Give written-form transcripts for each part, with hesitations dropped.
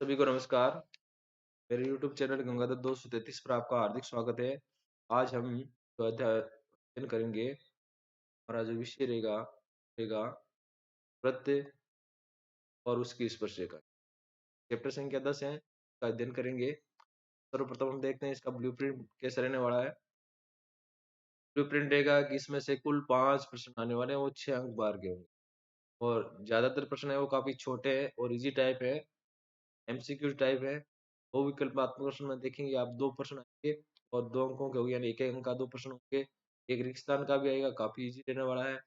सभी को नमस्कार। मेरे YouTube चैनल गंगाधर 233 पर आपका हार्दिक स्वागत है। आज हम जो अध्ययन करेंगे, हमारा जो विषय रहेगा रहेगा वृत्त और उसकी स्पर्शरेखा। चैप्टर संख्या 10 है, इसका अध्ययन करेंगे। सर्वप्रथम हम देखते हैं इसका ब्लूप्रिंट कैसे रहने वाला है। ब्लूप्रिंट रहेगा कि इसमें से कुल 5 प्रश्न आने वाले हैं, वो 6 अंक बार के होंगे और ज्यादातर प्रश्न है वो काफी छोटे हैं और इजी टाइप है, एमसीक्यू टाइप है। वो विकल्पात्मक प्रश्न में देखेंगे आप, 2 प्रश्न आएंगे और 2 अंकों के होंगे, यानी 1 अंक का 2 प्रश्न होंगे। एक रिक्तस्थान का भी आएगा, काफी इजी रहने वाला है।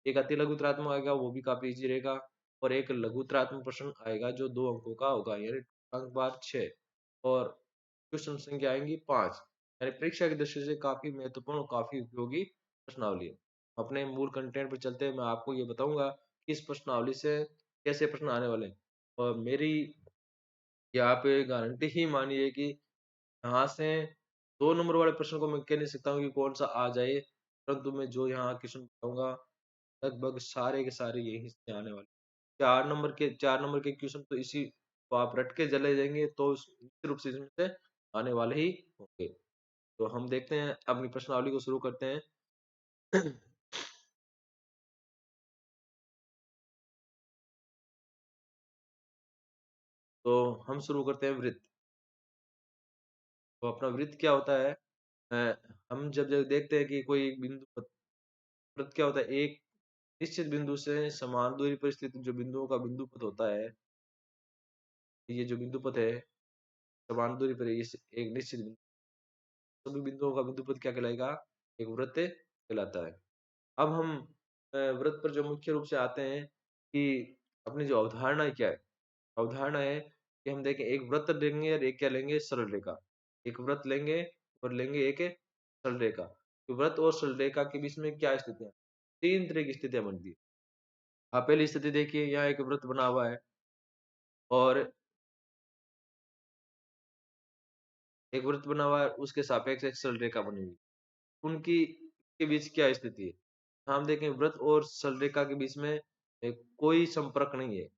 एक अति लघुतरात्मक आएगा, वो भी काफी इजी रहेगा। और एक लघुतरात्मक प्रश्न आएगा जो 2 अंकों का होगा, यानी अंक बार 6 और क्वेश्चन संख्या आएंगी 5। यानी परीक्षा की दृष्टि से काफी महत्वपूर्ण और काफी उपयोगी प्रश्नावली है। अपने मूल कंटेंट पर चलते हैं, मैं आपको ये बताऊंगा कि इस प्रश्नावली से कैसे प्रश्न आने वाले हैं। और मेरी यहाँ पे गारंटी ही मानिए कि यहाँ से 2 नंबर वाले प्रश्न को मैं कह नहीं सकता हूँ कि कौन-सा आ जाए, परंतु मैं जो यहाँ क्वेश्चन बताऊँगा, लगभग सारे के सारे यहीं से आने वाले। 4 नंबर के क्वेश्चन तो इसी को आप रट के चले जाएँगे तो निश्चित रूप से इसमें से आने वाले ही होंगे। तो हम देखते हैं, अपनी प्रश्नावली को शुरू करते हैं। तो हम शुरू करते हैं वृत्त। तो अपना वृत्त क्या होता है? हम जब देखते हैं कि कोई एक बिंदु पर वृत्त क्या होता है? एक निश्चित बिंदु से समान दूरी पर स्थित जो बिंदुओं का बिंदुपथ होता है, ये जो बिंदुपथ है, समान दूरी पर इस एक निश्चित सभी बिंदुओं का बिंदुपथ क्या कहलाएगा? एक वृत्त कहलाता है। अब हम वृत्त पर जो मुख्य रूप से आते हैं कि अपनी जो अवधारणा क्या है? अवधारणा है कि हम देखें, एक वृत्त लेंगे और एक क्या लेंगे? सरल रेखा। एक वृत्त लेंगे और लेंगे एक सरल रेखा। तो वृत्त और सरल रेखा के बीच में क्या स्थितियाँ? 3 तरह की स्थितियाँ बनती है। आप पहली स्थिति देखिए, यहाँ एक वृत्त बना हुआ है और एक वृत्त बना हुआ है, उसके सापेक्ष एक सरल रेखा बनी हुई है। उनकी के बीच क्या स्थिति है? हम देखें, वृत्त और सरल रेखा के बीच में कोई संपर्क नहीं है।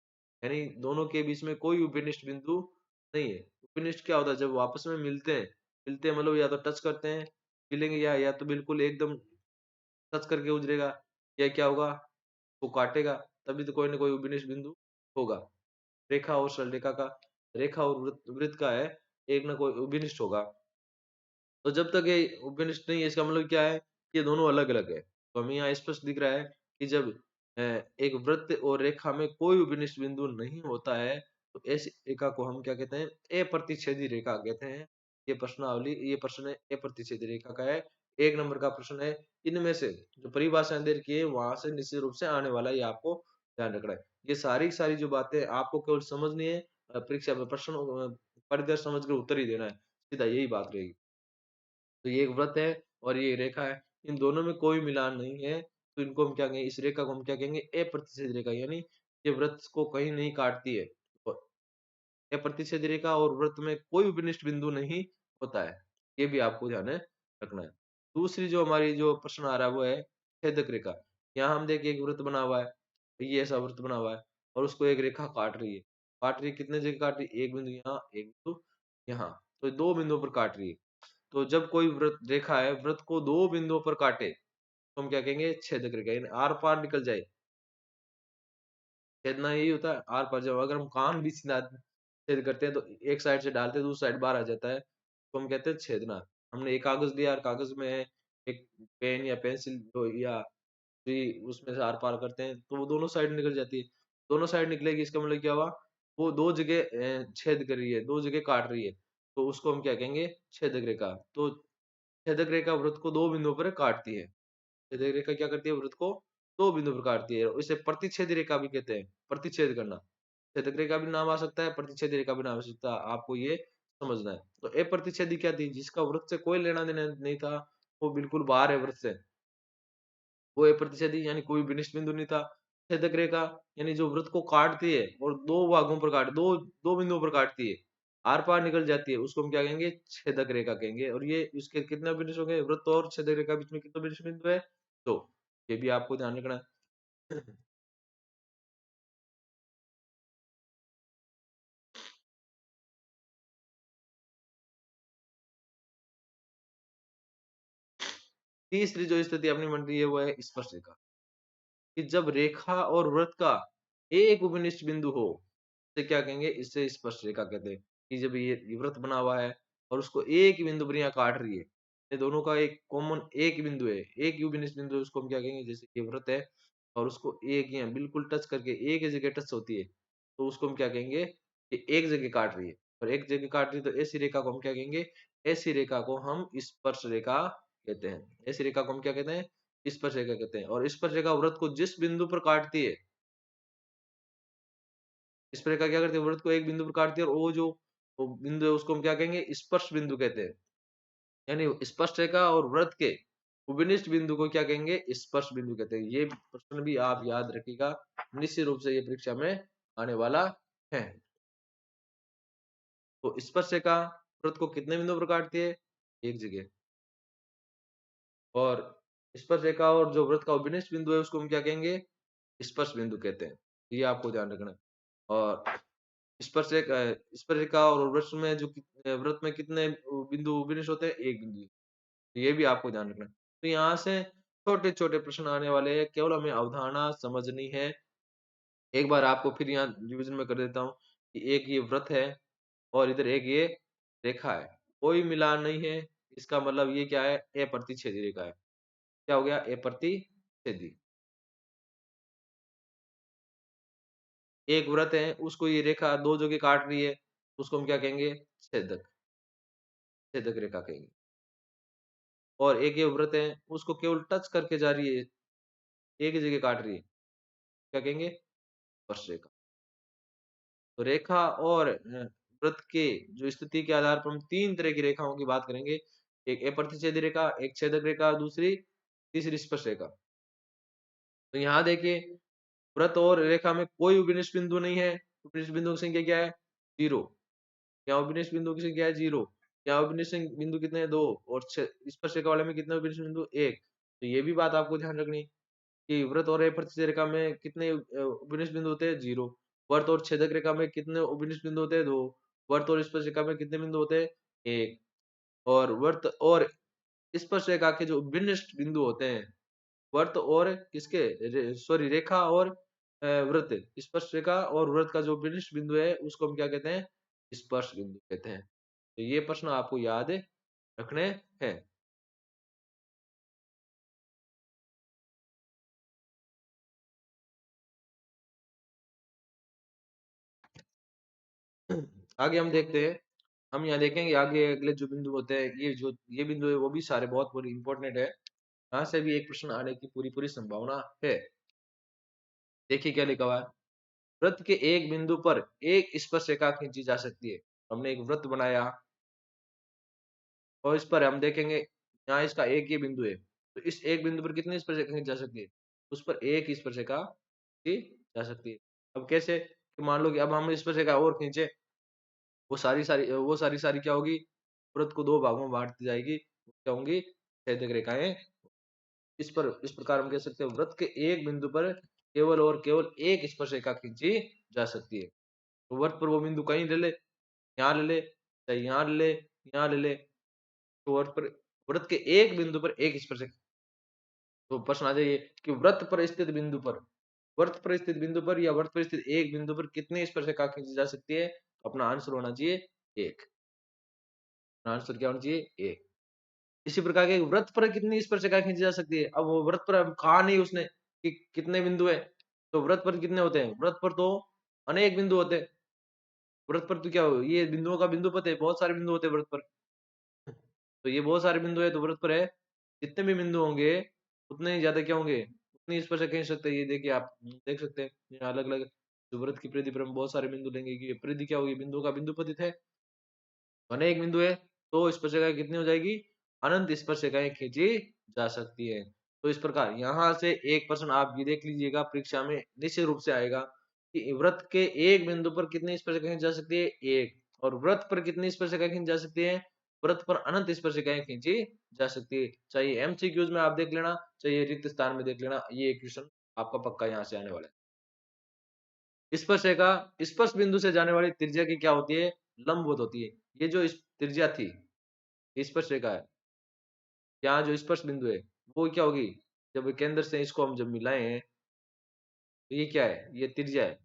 यानी दोनों के बीच में कोई उपनिष्ठ बिंदु नहीं है। उपनिष्ठ क्या होता है? जब वो आपस में मिलते हैं मतलब या तो टच करते हैं, मिलेंगे या तो बिल्कुल एकदम टच करके गुजरेगा, या क्या होगा? वो काटेगा, तभी तो कोई ना कोई उपनिष्ठ बिंदु होगा। रेखा और सरल रेखा का, रेखा और वृत्त वृत्त का है, एक ना कोई उपनिष्ठ होगा। तो जब तक ये उपनिष्ठ नहीं है, इसका मतलब क्या है? ये दोनों अलग-अलग है। तो हमें यहाँ स्पष्ट दिख रहा है कि जब एक वृत्त और रेखा में कोई उपनिष्ठ बिंदु नहीं होता है, तो ऐसी रेखा को हम क्या कहते हैं? अप्रतिच्छेदी रेखा कहते हैं। ये प्रश्न अप्रतिच्छेदी रेखा का है। 1 नंबर का प्रश्न है। इनमें से जो परिभाषाएँ दे रखी है, वहाँ से निश्चित रूप से आने वाला है, ये आपको ध्यान रखना है। ये सारी की सारी जो बातें आपको केवल समझनी है, परीक्षा में प्रश्न पढ़कर समझ कर उत्तर ही देना है। सीधा यही बात रहेगी। तो ये एक वृत्त है और ये रेखा है। इन दोनों में कोई मिलान नहीं है, तो इनको हम क्या कहेंगे? इस रेखा को हम क्या कहेंगे? अप्रतिच्छेद रेखा, यानी ये वृत्त को कहीं नहीं काटती है। और अप्रतिच्छेद रेखा और वृत्त में कोई उपनिष्ठ बिंदु नहीं होता है। ये भी आपको ध्यान में रखना है। दूसरी जो हमारी जो प्रश्न आ रहा है वो है छेदक रेखा। यहाँ हम देखिए, एक वृत्त बना हुआ है, ये ऐसा वृत्त बना हुआ है और उसको एक रेखा काट रही है। काट रही है, कितने जगह काट रही है? एक बिंदु यहाँ, एक बिंदु यहाँ। तो 2 बिंदुओं पर काट रही है। तो जब कोई वृत्त रेखा है, वृत्त को 2 बिंदुओं पर काटे, तो हम क्या कहेंगे? छेदक रेखा, यानी आर-पार निकल जाए। छेदना यही होता है, आर-पार। जब अगर हम कान भी सीधा छेद करते हैं, तो एक साइड से डालते हैं, दूसरी साइड बाहर आ जाता है, तो हम कहते हैं छेदना। हमने एक कागज़ लिया और कागज़ में एक पेन या पेंसिल या सुई उसमें से आर-पार करते हैं, तो वो दोनों साइड निकल जाती है। दोनों साइड निकलेगी, इसका मतलब क्या हुआ? वो 2 जगह छेद कर रही है, 2 जगह काट रही है, तो उसको हम क्या कहेंगे? छेदक रेखा। तो छेदक रेखा वृत्त को 2 बिंदुओं पर काटती है। छेदक रेखा क्या करती है? वृत्त को 2 बिंदुओं पर काटती है। इसे प्रतिच्छेदी रेखा भी कहते हैं, प्रतिच्छेद करना। छेदक रेखा भी नाम आ सकता है, प्रतिच्छेदी रेखा भी नाम आ सकता है, आपको ये समझना है। तो अप्रतिच्छेदी क्या थी? जिसका वृत्त से कोई लेना-देना नहीं था, वो बिल्कुल बाहर है वृत्त से। वो अप्रतिच्छेदी यानी कोई विनिष्ट बिंदु नहीं था। छेदक रेखा यानी जो वृत्त को काटती है और 2 भागों पर काट 2 बिंदुओं पर काटती है, आर-पार निकल जाती है, उसको हम क्या कहेंगे? छेदक रेखा कहेंगे। और ये इसके कितने विनिष्ट हो गए? वृत्त और छेदक रेखा के बीच में कितने विनिष्ट बिंदु है? 2। ये भी आपको ध्यान रखना है। तीसरी जो स्थिति अपनी बन रही है वो है स्पर्श रेखा, कि जब रेखा और वृत्त का एक उपनिष्ठ बिंदु हो, इसे क्या कहेंगे? इसे स्पर्श रेखा कहते हैं। कि जब ये वृत्त बना हुआ है और उसको एक ही बिंदु पर यहाँ काट रही है, ये दोनों का एक कॉमन एक ही बिंदु है, एक ही उपनिष्ठ बिंदु है, उसको हम क्या कहेंगे? जैसे ये वृत्त है और उसको एक ही यहाँ बिल्कुल टच करके एक ही जगह टच होती है, तो उसको हम क्या कहेंगे? कि एक जगह काट रही है और एक जगह काट रही है, तो ऐसी रेखा को हम क्या कहेंगे? ऐसी रेखा को हम स्पर्श रेखा कहते हैं। ऐसी रेखा को हम क्या कहते हैं? स्पर्श रेखा कहते हैं। और स्पर्श रेखा वृत्त को जिस बिंदु पर काटती है, स्पर्श रेखा क्या करती है? वृत्त को एक बिंदु पर काटती है और वो बिंदु है उसको हम क्या कहेंगे? स्पर्श बिंदु कहते हैं। यानी स्पर्श रेखा और वृत्त के उपनिष्ठ बिंदु को क्या कहेंगे? स्पर्श बिंदु कहते हैं। ये प्रश्न भी आप याद रखिएगा, निश्चित रूप से ये परीक्षा में आने वाला है। तो स्पर्श रेखा वृत्त को कितने बिंदु पर काटती है? एक जगह। और स्पर्श रेखा और जो वृत्त का उपनिष्ठ बिंदु है उसको हम क्या कहेंगे? स्पर्श बिंदु कहते हैं। ये आपको ध्यान रखना है। और स्पर्श रेखा और वृत्त में वृत्त में कितने बिंदु उपनिष्ठ होते हैं? एक बिंदु। ये भी आपको ध्यान रखना है। तो यहाँ से छोटे-छोटे प्रश्न आने वाले हैं, केवल हमें अवधारणा समझनी है। एक बार आपको फिर यहाँ रिवीजन में कर देता हूँ कि एक ये वृत्त है और इधर एक ये रेखा है। कोई मिलान नहीं है, इसका मतलब ये क्या है? अप्रतिच्छेदी रेखा है। क्या हो गया? अप्रतिच्छेदी। एक वृत्त है, उसको ये रेखा 2 जगह काट रही है, उसको हम क्या कहेंगे? छेदक, छेदक रेखा कहेंगे। और एक ये वृत्त है, उसको केवल टच करके जा रही है, एक ही जगह काट रही है, क्या कहेंगे? स्पर्श रेखा। तो रेखा और वृत्त के जो स्थिति के आधार पर हम 3 तरह की रेखाओं की बात करेंगे। एक अप्रतिच्छेदी रेखा, एक छेदक रेखा, दूसरी तीसरी स्पर्श रेखा। तो यहाँ देखिए, वृत्त और रेखा में कोई उपनिष्ठ बिंदु नहीं है। उपनिष्ठ बिंदु की संख्या क्या है? 0। यहाँ उपनिष्ठ बिंदु की संख्या है 0। यहाँ उपनिष्ठ बिंदु कितने हैं? 2। और स्पर्श रेखा वाले में कितने उपनिष्ठ बिंदु? 1। तो ये भी बात आपको ध्यान रखनी है कि वृत्त और अप्रतिच्छेद रेखा में कितने उपनिष्ठ बिंदु होते हैं? 0। वृत्त और छेदक रेखा में कितने उपनिष्ठ बिंदु होते हैं? 2। वृत्त और स्पर्श रेखा में कितने बिंदु होते हैं? 1। और वृत्त और स्पर्श रेखा के जो विनिष्ट बिंदु होते हैं, वृत्त और किसके सॉरी रेखा और वृत्त, स्पर्श रेखा और वृत्त का जो विनिष्ट बिंदु है उसको हम क्या कहते हैं? स्पर्श बिंदु कहते हैं। तो ये प्रश्न आपको याद रखने हैं। आगे हम देखते हैं। हम यहाँ देखेंगे आगे अगले जो बिंदु होते हैं, ये बिंदु है वो भी सारे बहुत पूरी इंपॉर्टेंट है। यहाँ से भी एक प्रश्न आने की पूरी पूरी संभावना है। देखिए क्या लिखा हुआ है? वृत्त के एक बिंदु पर एक स्पर्श रेखा खींची जा सकती है। हमने एक वृत्त बनाया और इस पर हम देखेंगे यहाँ इसका एक ही बिंदु है। तो इस एक बिंदु पर कितनी स्पर्श रेखा खींची जा सकती है? उस पर एक ही स्पर्श रेखा खींची जा सकती है। अब कैसे? कि मान लो कि अब हम स्पर्श रेखा और खींचे, वो सारी क्या होगी? वृत्त को 2 भागों में बाँट दी जाएगी। क्या होंगी? छेदक रेखाएँ। इस प्रकार हम कह सकते हैं वृत्त के एक बिंदु पर केवल और केवल एक स्पर्श रेखा खींची जा सकती है। तो वृत्त पर वो बिंदु कहीं ले ले, यहाँ ले ले, चाहे यहाँ ले ले, यहाँ ले ले। तो वृत्त के एक बिंदु पर एक स्पर्श रेखा। तो प्रश्न आ जाइए कि वृत्त पर स्थित बिंदु पर या वृत्त पर स्थित एक बिंदु पर कितनी स्पर्श रेखा खींची जा सकती है? अपना आंसर होना चाहिए 1। आंसर क्या होना चाहिए? 1। इसी प्रकार के वृत्त पर कितनी स्पर्श रेखा खींची जा सकती है? अब वो वृत्त पर अब कहा नहीं उसने कि कितने बिंदु है, तो वृत्त पर कितने होते हैं? वृत्त पर तो अनेक बिंदु होते हैं। वृत्त पर तो क्या हो ये बिंदुओं का बिंदु पता है, बहुत सारे बिंदु होते हैं वृत्त पर। तो ये बहुत सारे बिंदु है तो वृत्त पर है, जितने भी बिंदु होंगे उतने ही ज्यादा क्या होंगे? उतनी स्पर्श खींच सकते हैं। ये देखिए आप देख सकते हैं, यहाँ अलग-अलग जो वृत्त की परिधि पर हम बहुत सारे बिंदु लेंगे कि ये परिधि क्या होगी? बिंदुओं का बिंदु पतित है। अनेक बिंदु है, तो स्पर्शिकाएँ कितनी हो जाएगी? अनंत स्पर्शिकाएँ खींची जा सकती है। तो इस प्रकार यहाँ से एक प्रश्न आप ये देख लीजिएगा परीक्षा में निश्चित रूप से आएगा कि वृत्त के एक बिंदु पर कितनी स्पर्शिकाएँ खींची जा सकती है? 1। और वृत्त पर कितनी स्पर्शिकाएँ खींची जा सकती है? वृत्त पर अनंत स्पर्शिकाएँ खींची जा सकती है। चाहे एमसीक्यूज़ में आप देख लेना, चाहे रिक्त स्थान में देख लेना, ये क्वेश्चन आपका पक्का यहाँ से आने वाला है। स्पर्श रेखा स्पर्श बिंदु से जाने वाली त्रिज्या की क्या होती है? लंबवत होती है। ये जो इस त्रिज्या थी, स्पर्श रेखा है, यहाँ जो स्पर्श बिंदु है, वो क्या होगी, जब केंद्र से इसको हम जब मिलाएँ, तो ये क्या है? ये त्रिज्या है।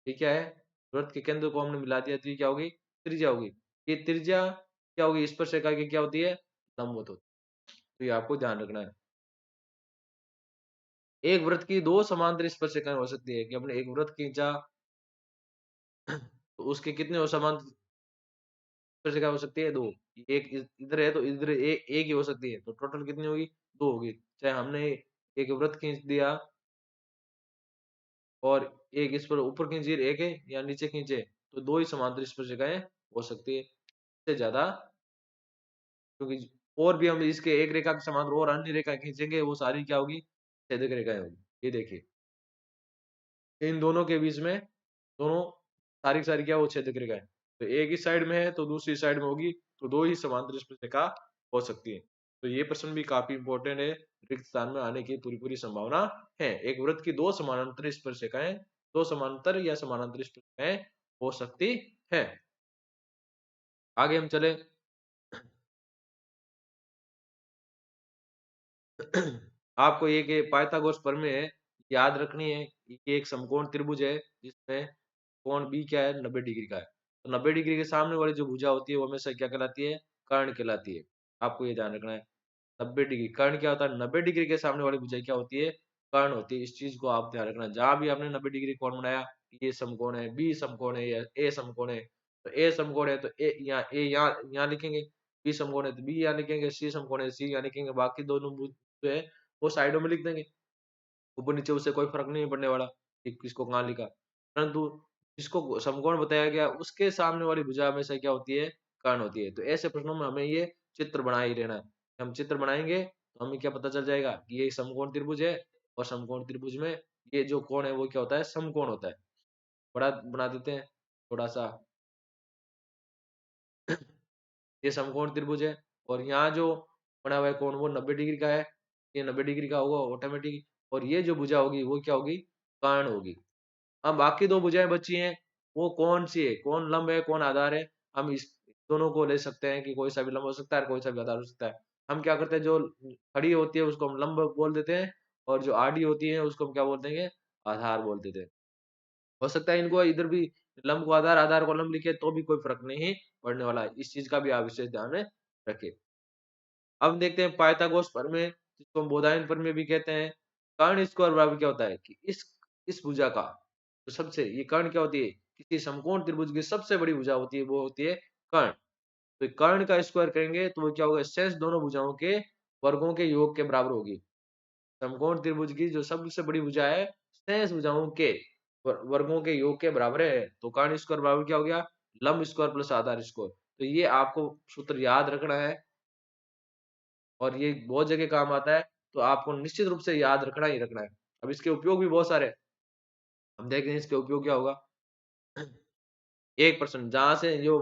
ये क्या है? वृत्त के केंद्र को हमने मिला दिया तो ये क्या होगी? त्रिज्या होगी। ये त्रिज्या क्या होगी? स्पर्शरेखा की क्या होती है? लंबवत होती है। तो ये आपको ध्यान रखना है। एक वृत्त की 2 समांतर स्पर्शरेखाएँ हो सकती है कि हमने एक वृत्त खींचा तो उसके कितने और समांतर स्पर्शरेखा हो सकती है? 2। एक इधर है तो इधर एक ही हो सकती है। तो टोटल कितनी होगी? 2 होगी। चाहे हमने एक वृत्त खींच दिया और एक इस पर ऊपर खींची एक है या नीचे खींचे, तो 2 ही समांतर स्पर्शरेखाएँ हो सकती है। इससे ज़्यादा, क्योंकि और भी हम इसके एक रेखा के समांतर और अन्य रेखाएँ खींचेंगे, वो सारी क्या होगी? छेदक रेखाएँ होगी। ये देखिए, इन दोनों के बीच में दोनों सारी की सारी क्या वो छेदक रेखाएँ। तो एक इस साइड में है तो दूसरी साइड में होगी, तो 2 ही समांतर स्पर्शरेखा हो सकती है। तो ये प्रश्न भी काफ़ी इम्पोर्टेंट है, रिक्त स्थान में आने की पूरी-पूरी संभावना है। एक वृत्त की 2 समानांतर स्पर्शरेखाएँ, 2 समांतर या समानांतर स्पर्शरेखाएँ हो सकती हैं। आगे हम चले। आपको ये पाइथागोरस प्रमेय याद रखनी है कि एक समकोण त्रिभुज है जिसमें कोण बी क्या है? 90 डिग्री का है। तो 90 डिग्री के सामने वाली जो भुजा होती है वो हमेशा क्या कहलाती है? कर्ण कहलाती है। आपको ये ध्यान रखना है। 90 डिग्री कर्ण क्या होता है? 90 डिग्री के सामने वाली भुजा क्या होती है? कर्ण होती है। इस चीज को आप ध्यान रखना। जहां भी आपने 90 डिग्री कोण बनाया, ये समकोण है, बी समकोण है या ए समकोण है, तो ए समकोण है तो ए यहाँ लिखेंगे, बी समकोण है तो बी यहाँ लिखेंगे, सी समकोण है सी यहाँ लिखेंगे, बाकी दोनों भुज जो है वो साइडों में लिख देंगे। ऊपर नीचे उससे कोई फर्क नहीं पड़ने वाला कि किसको कहाँ लिखा। परंतु जिसको समकोण बताया गया उसके सामने वाली भुजा हमेशा क्या होती है? कर्ण होती है। तो ऐसे प्रश्नों में हमें ये चित्र बना ही रहना है। हम चित्र बनाएँगे तो हमें क्या पता चल जाएगा कि ये समकोण त्रिभुज है और समकोण त्रिभुज में ये जो कोण है वो क्या होता है? समकोण होता है। बड़ा बना देते हैं थोड़ा-सा। ये समकोण त्रिभुज है और यहाँ जो बना हुआ है कोण वो 90 डिग्री का है। ये 90 डिग्री का होगा ऑटोमेटिक, और ये जो भुजा होगी वो क्या होगी? कर्ण होगी। अब बाकी 2 भुजाएँ बची हैं, वो कौन-सी है? कौन लंब है, कौन आधार है? हम इस दोनों को ले सकते हैं कि कोई सा भी लंब हो सकता है और कोई सा भी आधार हो सकता है। हम क्या करते हैं, जो खड़ी होती है उसको हम लंब बोल देते हैं और जो आड़ी होती है उसको हम क्या बोल देंगे? आधार बोल देते हैं। हो सकता है इनको इधर भी लंब को आधार, आधार को लंब लिखे तो भी कोई फ़र्क नहीं पड़ने वाला है। इस चीज़ का भी आप विशेष ध्यान में रखें। अब देखते हैं पाइथागोरस प्रमेय, जिसको हम बोधायन प्रमेय भी कहते हैं। कर्ण स्क्वायर बराबर क्या होता है कि इस भुजा का तो सबसे ये कर्ण क्या होती है? किसी समकोण त्रिभुज की सबसे बड़ी भुजा होती है, वो होती है कर्ण। तो कर्ण का स्क्वायर करेंगे तो वो क्या होगा? शेष दोनों भुजाओं के वर्गों के योग के बराबर होगी। समकोण त्रिभुज की जो सबसे बड़ी भुजा है, शेष भुजाओं के वर्गों के योग के बराबर है। तो कर्ण स्क्वायर बराबर क्या हो गया? लंब स्क्वायर प्लस आधार स्क्वायर। तो ये आपको सूत्र याद रखना है और ये बहुत जगह काम आता है, तो आपको निश्चित रूप से याद रखना ही रखना है। अब इसके उपयोग भी बहुत सारे हैं। हम देखें इसके उपयोग क्या होगा। एक प्रश्न जहाँ से जो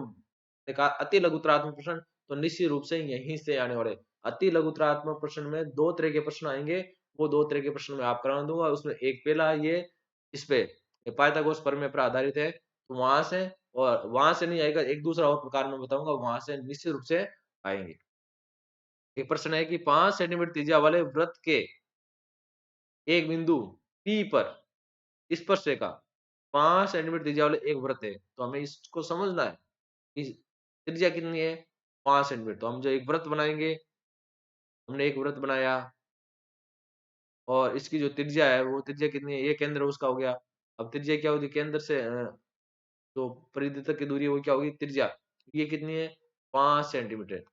एक अति लघुतरात्मक प्रश्न, तो निश्चित रूप से यहीं से आने वाले अति लघुतरात्मक प्रश्न में 2 तरह के प्रश्न आएँगे। वो 2 तरह के प्रश्न मैं आपको करवा दूँगा। उसमें एक पहला ये इस पे ये पाइथागोरस प्रमेय पर आधारित है। तो वहाँ से, और वहाँ से नहीं आएगा, एक दूसरा और प्रकार मैं बताऊँगा, वहाँ से निश्चित रूप से आएँगे। एक प्रश्न है कि 5 सेंटीमीटर त्रिज्या वाले वृत्त के एक बिंदु P पर स्पर्शरेखा 5 सेंटीमीटर त्रिज्या वाले एक वृत्त है। तो हमें इसको समझना है कि त्रिज्या कितनी है? 5 सेंटीमीटर। तो हम जो एक वृत्त बनाएँगे, हमने एक वृत्त बनाया और इसकी जो त्रिज्या है वो त्रिज्या कितनी है? ये केंद्र उसका हो गया। अब त्रिज्या क्या होगी? केंद्र से जो परिधि तक की दूरी है वो क्या होगी? त्रिज्या। ये कितनी है? 5 सेंटीमीटर।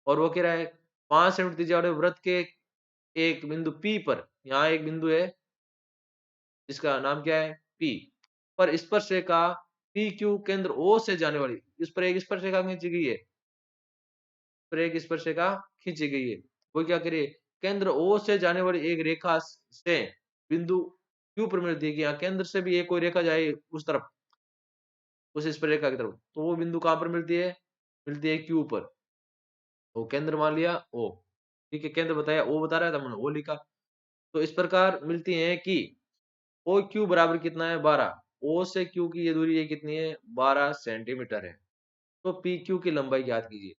और वो कह रहा है 5 सेंटीमीटर त्रिज्या वाले वृत्त के एक बिंदु P पर, यहाँ एक बिंदु है जिसका नाम क्या है? P पर स्पर्शरेखा PQ केंद्र O से जाने वाली, इस पर एक स्पर्शरेखा खींची गई है। इस पर एक स्पर्शरेखा खींची गई है। वो क्या करे? केंद्र O से जाने वाली एक रेखा से बिंदु Q पर मिलती है कि यहाँ केंद्र से भी एक कोई रेखा जाए उस तरफ, उस स्पर्शरेखा की तरफ। तो वो बिंदु कहाँ पर मिलती है? मिलती है Q पर। तो केंद्र मान लिया O। ठीक है, केंद्र बताया O बता रहा है तो हमने O लिखा। तो इस प्रकार मिलती है कि ओ क्यू बराबर कितना है? 12। ओ से क्यू की ये दूरी ये कितनी है? 12 सेंटीमीटर है। तो पी क्यू की लंबाई ज्ञात कीजिए।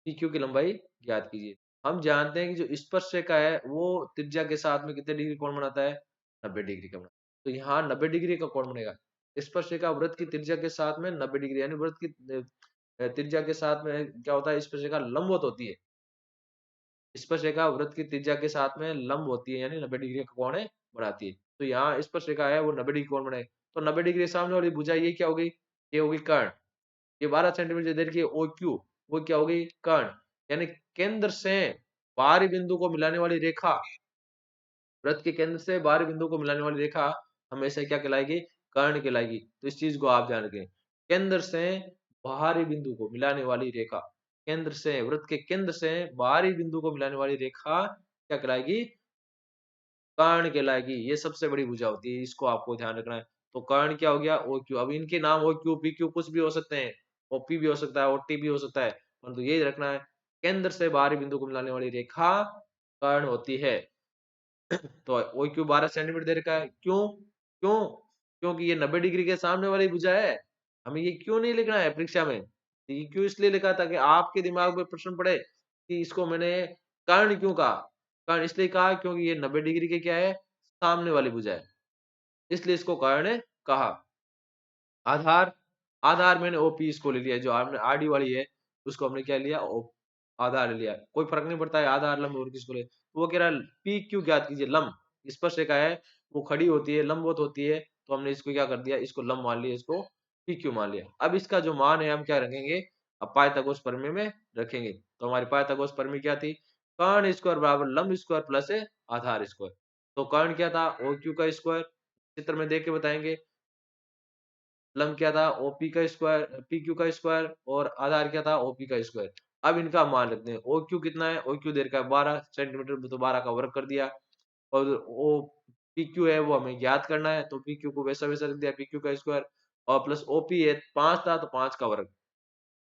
पी क्यू की लंबाई ज्ञात कीजिए। हम जानते हैं कि जो स्पर्श रेखा है वो त्रिज्या के साथ में कितने डिग्री कोण बनाता है, 90 डिग्री का बनाता है। तो यहाँ 90 डिग्री का कोण बनेगा। स्पर्श रेखा वृत्त की त्रिज्या के साथ में 90 डिग्री, यानी वृत्त की त्रिज्या के साथ में क्या होता है, स्पर्श रेखा लंबवत होती है। स्पर्श रेखा वृत्त की त्रिज्या के साथ में लंब होती है, यानी 90 डिग्री का कोण है बनाती है। तो यहाँ स्पर्श रेखा है वो 90 डिग्री कोण बनाए, तो 90 डिग्री सामने वाली भुजा ये क्या हो गई, ये होगी कर्ण। ये 12 सेंटीमीटर इधर की ओ क्यू, वो क्या हो गई, कर्ण। यानी केंद्र से बाहरी बिंदु को मिलाने वाली रेखा, वृत्त के केंद्र से बाहरी बिंदु को मिलाने वाली रेखा हमेशा क्या कहलाएगी, कर्ण कहलाएगी। तो इस चीज को आप जान रखें, केंद्र से बाहरी बिंदु को मिलाने वाली रेखा, केंद्र से वृत्त के केंद्र से बाहरी बिंदु को मिलाने वाली रेखा क्या कहलाएगी, कर्ण कहलाएगी। ये सबसे बड़ी भुजा होती है, इसको आपको ध्यान रखना है। तो कर्ण क्या हो गया, ओ क्यू। अब इनके नाम ओ क्यू पी क्यू कुछ भी हो सकते हैं, ओपी भी हो सकता है, ओटी भी हो सकता है, परंतु ये रखना है केंद्र से बाहरी बिंदु को मिलाने वाली रेखा कर्ण होती है। तो ओ क्यू 12 सेंटीमीटर दे रखा है, क्यों, क्यों, क्योंकि ये 90 डिग्री के सामने वाली भुजा है। हमें ये क्यों नहीं लिखना है परीक्षा में, तो ये क्यों इसलिए लिखा था कि आपके दिमाग में प्रश्न पड़े कि इसको मैंने कर्ण क्यों कहा। कर्ण इसलिए कहा क्योंकि ये 90 डिग्री के क्या है, सामने वाली भुजा है, इसलिए इसको कर्ण कहा। आधार, आधार मैंने ओपी इसको ले लिया, जो आपने आरडी वाली है उसको हमने क्या लिया, आधार ले लिया। कोई फर्क नहीं पड़ता है आधार लंब और किसको ले, तो वो कह रहा है पी क्यू ज्ञात कीजिए। लंब स्पर्श रेखा है वो खड़ी होती है, लंबवत होती है, तो हमने इसको क्या कर दिया, इसको लंब मान लिया, इसको पी क्यू मान लिया। अब इसका जो मान है हम क्या रखेंगे, अब पाइथागोरस प्रमेय में रखेंगे। तो हमारी पाइथागोरस प्रमेय क्या थी, कर्ण स्क्वायर बराबर लंब स्क्वायर प्लस आधार स्क्वायर। तो कर्ण क्या था, ओ क्यू का स्क्वायर, चित्र में देख के बताएंगे। लंब क्या था, ओपी का स्क्वायर, पी क्यू का स्क्वायर, और आधार क्या था, ओपी का स्क्वायर। अब इनका मान रखते हैं, ओ क्यू कितना है, ओ क्यू देर का 12 सेंटीमीटर, तो 12 का वर्ग कर दिया। और ओ पी क्यू है वो हमें ज्ञात करना है, तो पी क्यू को वैसा वैसा रख दिया, पी क्यू का स्क्वायर। और प्लस ओपी है 5 था, तो 5 का वर्ग,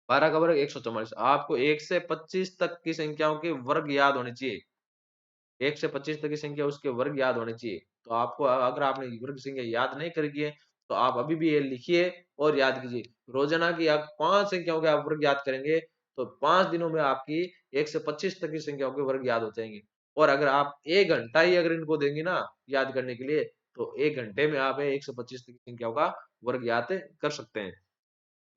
12 का वर्ग 144। आपको 1 से 25 तक की संख्याओं के वर्ग याद होने चाहिए, 1 से 25 तक की संख्या उसके वर्ग याद होने चाहिए। तो आपको अगर आपने वर्ग संख्या याद नहीं करी है, तो आप अभी भी ये लिखिए और याद कीजिए। रोजाना की आप 5 संख्याओं के आप वर्ग याद करेंगे, तो 5 दिनों में आपकी 1 से 25 तक की संख्याओं के वर्ग याद हो जाएंगे। और अगर आप 1 घंटा ही अगर इनको देंगे ना याद करने के लिए, तो 1 घंटे में आप 1 से 25 तक की संख्याओं का वर्ग याद कर सकते हैं।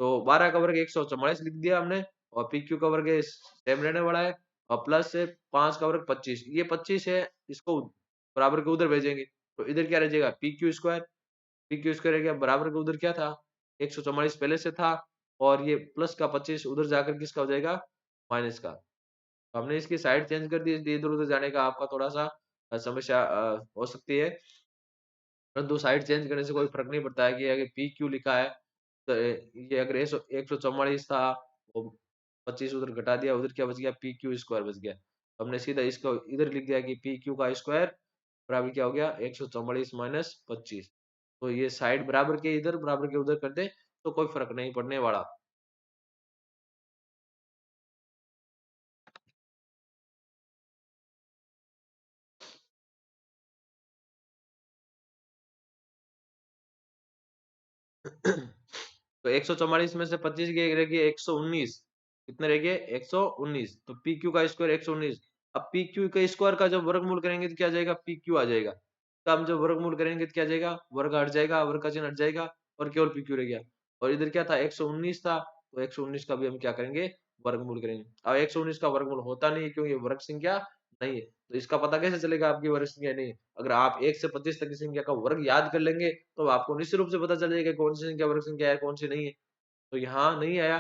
तो 12 का वर्ग 144 लिख दिया हमने, और पी क्यू का वर्ग सेम रहने वाला है, और प्लस से 5 का वर्ग 25, ये 25 है, इसको बराबर के उधर भेजेंगे, तो इधर क्या रह जाएगा, P Q square. P Q square क्या, बराबर के उधर क्या था, 144 पहले से था, और ये प्लस का 25 उधर जाकर किसका हो जाएगा, माइनस का। तो हमने इसकी साइड चेंज कर दी, इसलिए इधर उधर जाने का आपका थोड़ा सा समस्या हो सकती है, परंतु साइड चेंज करने से कोई फर्क नहीं पड़ता है। कि अगर पी क्यू लिखा है, तो ये अगर 144 था, वो 25 उधर घटा दिया, उधर क्या बच गया, पी क्यू स्क्वायर बच गया। तो हमने सीधा इसको इधर लिख दिया कि पी क्यू का स्क्वायर बराबर क्या हो गया, 144 माइनस 25। तो ये साइड बराबर के इधर बराबर के उधर कर दे, तो कोई फर्क नहीं पड़ने वाला। तो 144 में से 25 की रह गई 119, कितने रह गए, 119। तो पी क्यू का स्क्वायर 119। अब पी क्यू के स्क्वायर का जब वर्गमूल करेंगे तो क्या आ जाएगा, पी क्यू आ जाएगा। तो हम जब वर्गमूल करेंगे तो क्या आ जाएगा, वर्ग हट जाएगा, वर्ग का चिन्ह हट जाएगा, और केवल पी क्यू रह गया। और इधर क्या था, 119 था, तो 119 का भी हम क्या करेंगे, वर्गमूल करेंगे। अब 119 का वर्गमूल होता नहीं है, क्योंकि ये वर्ग संख्या नहीं है। तो इसका पता कैसे चलेगा आपकी वर्ग संख्या नहीं है, अगर आप 1 से 25 तक की संख्या का वर्ग याद कर लेंगे, तो आपको निश्चित रूप से पता चल जाएगा कौन सी संख्या वर्ग संख्या है, कौन सी नहीं है। तो यहाँ नहीं आया,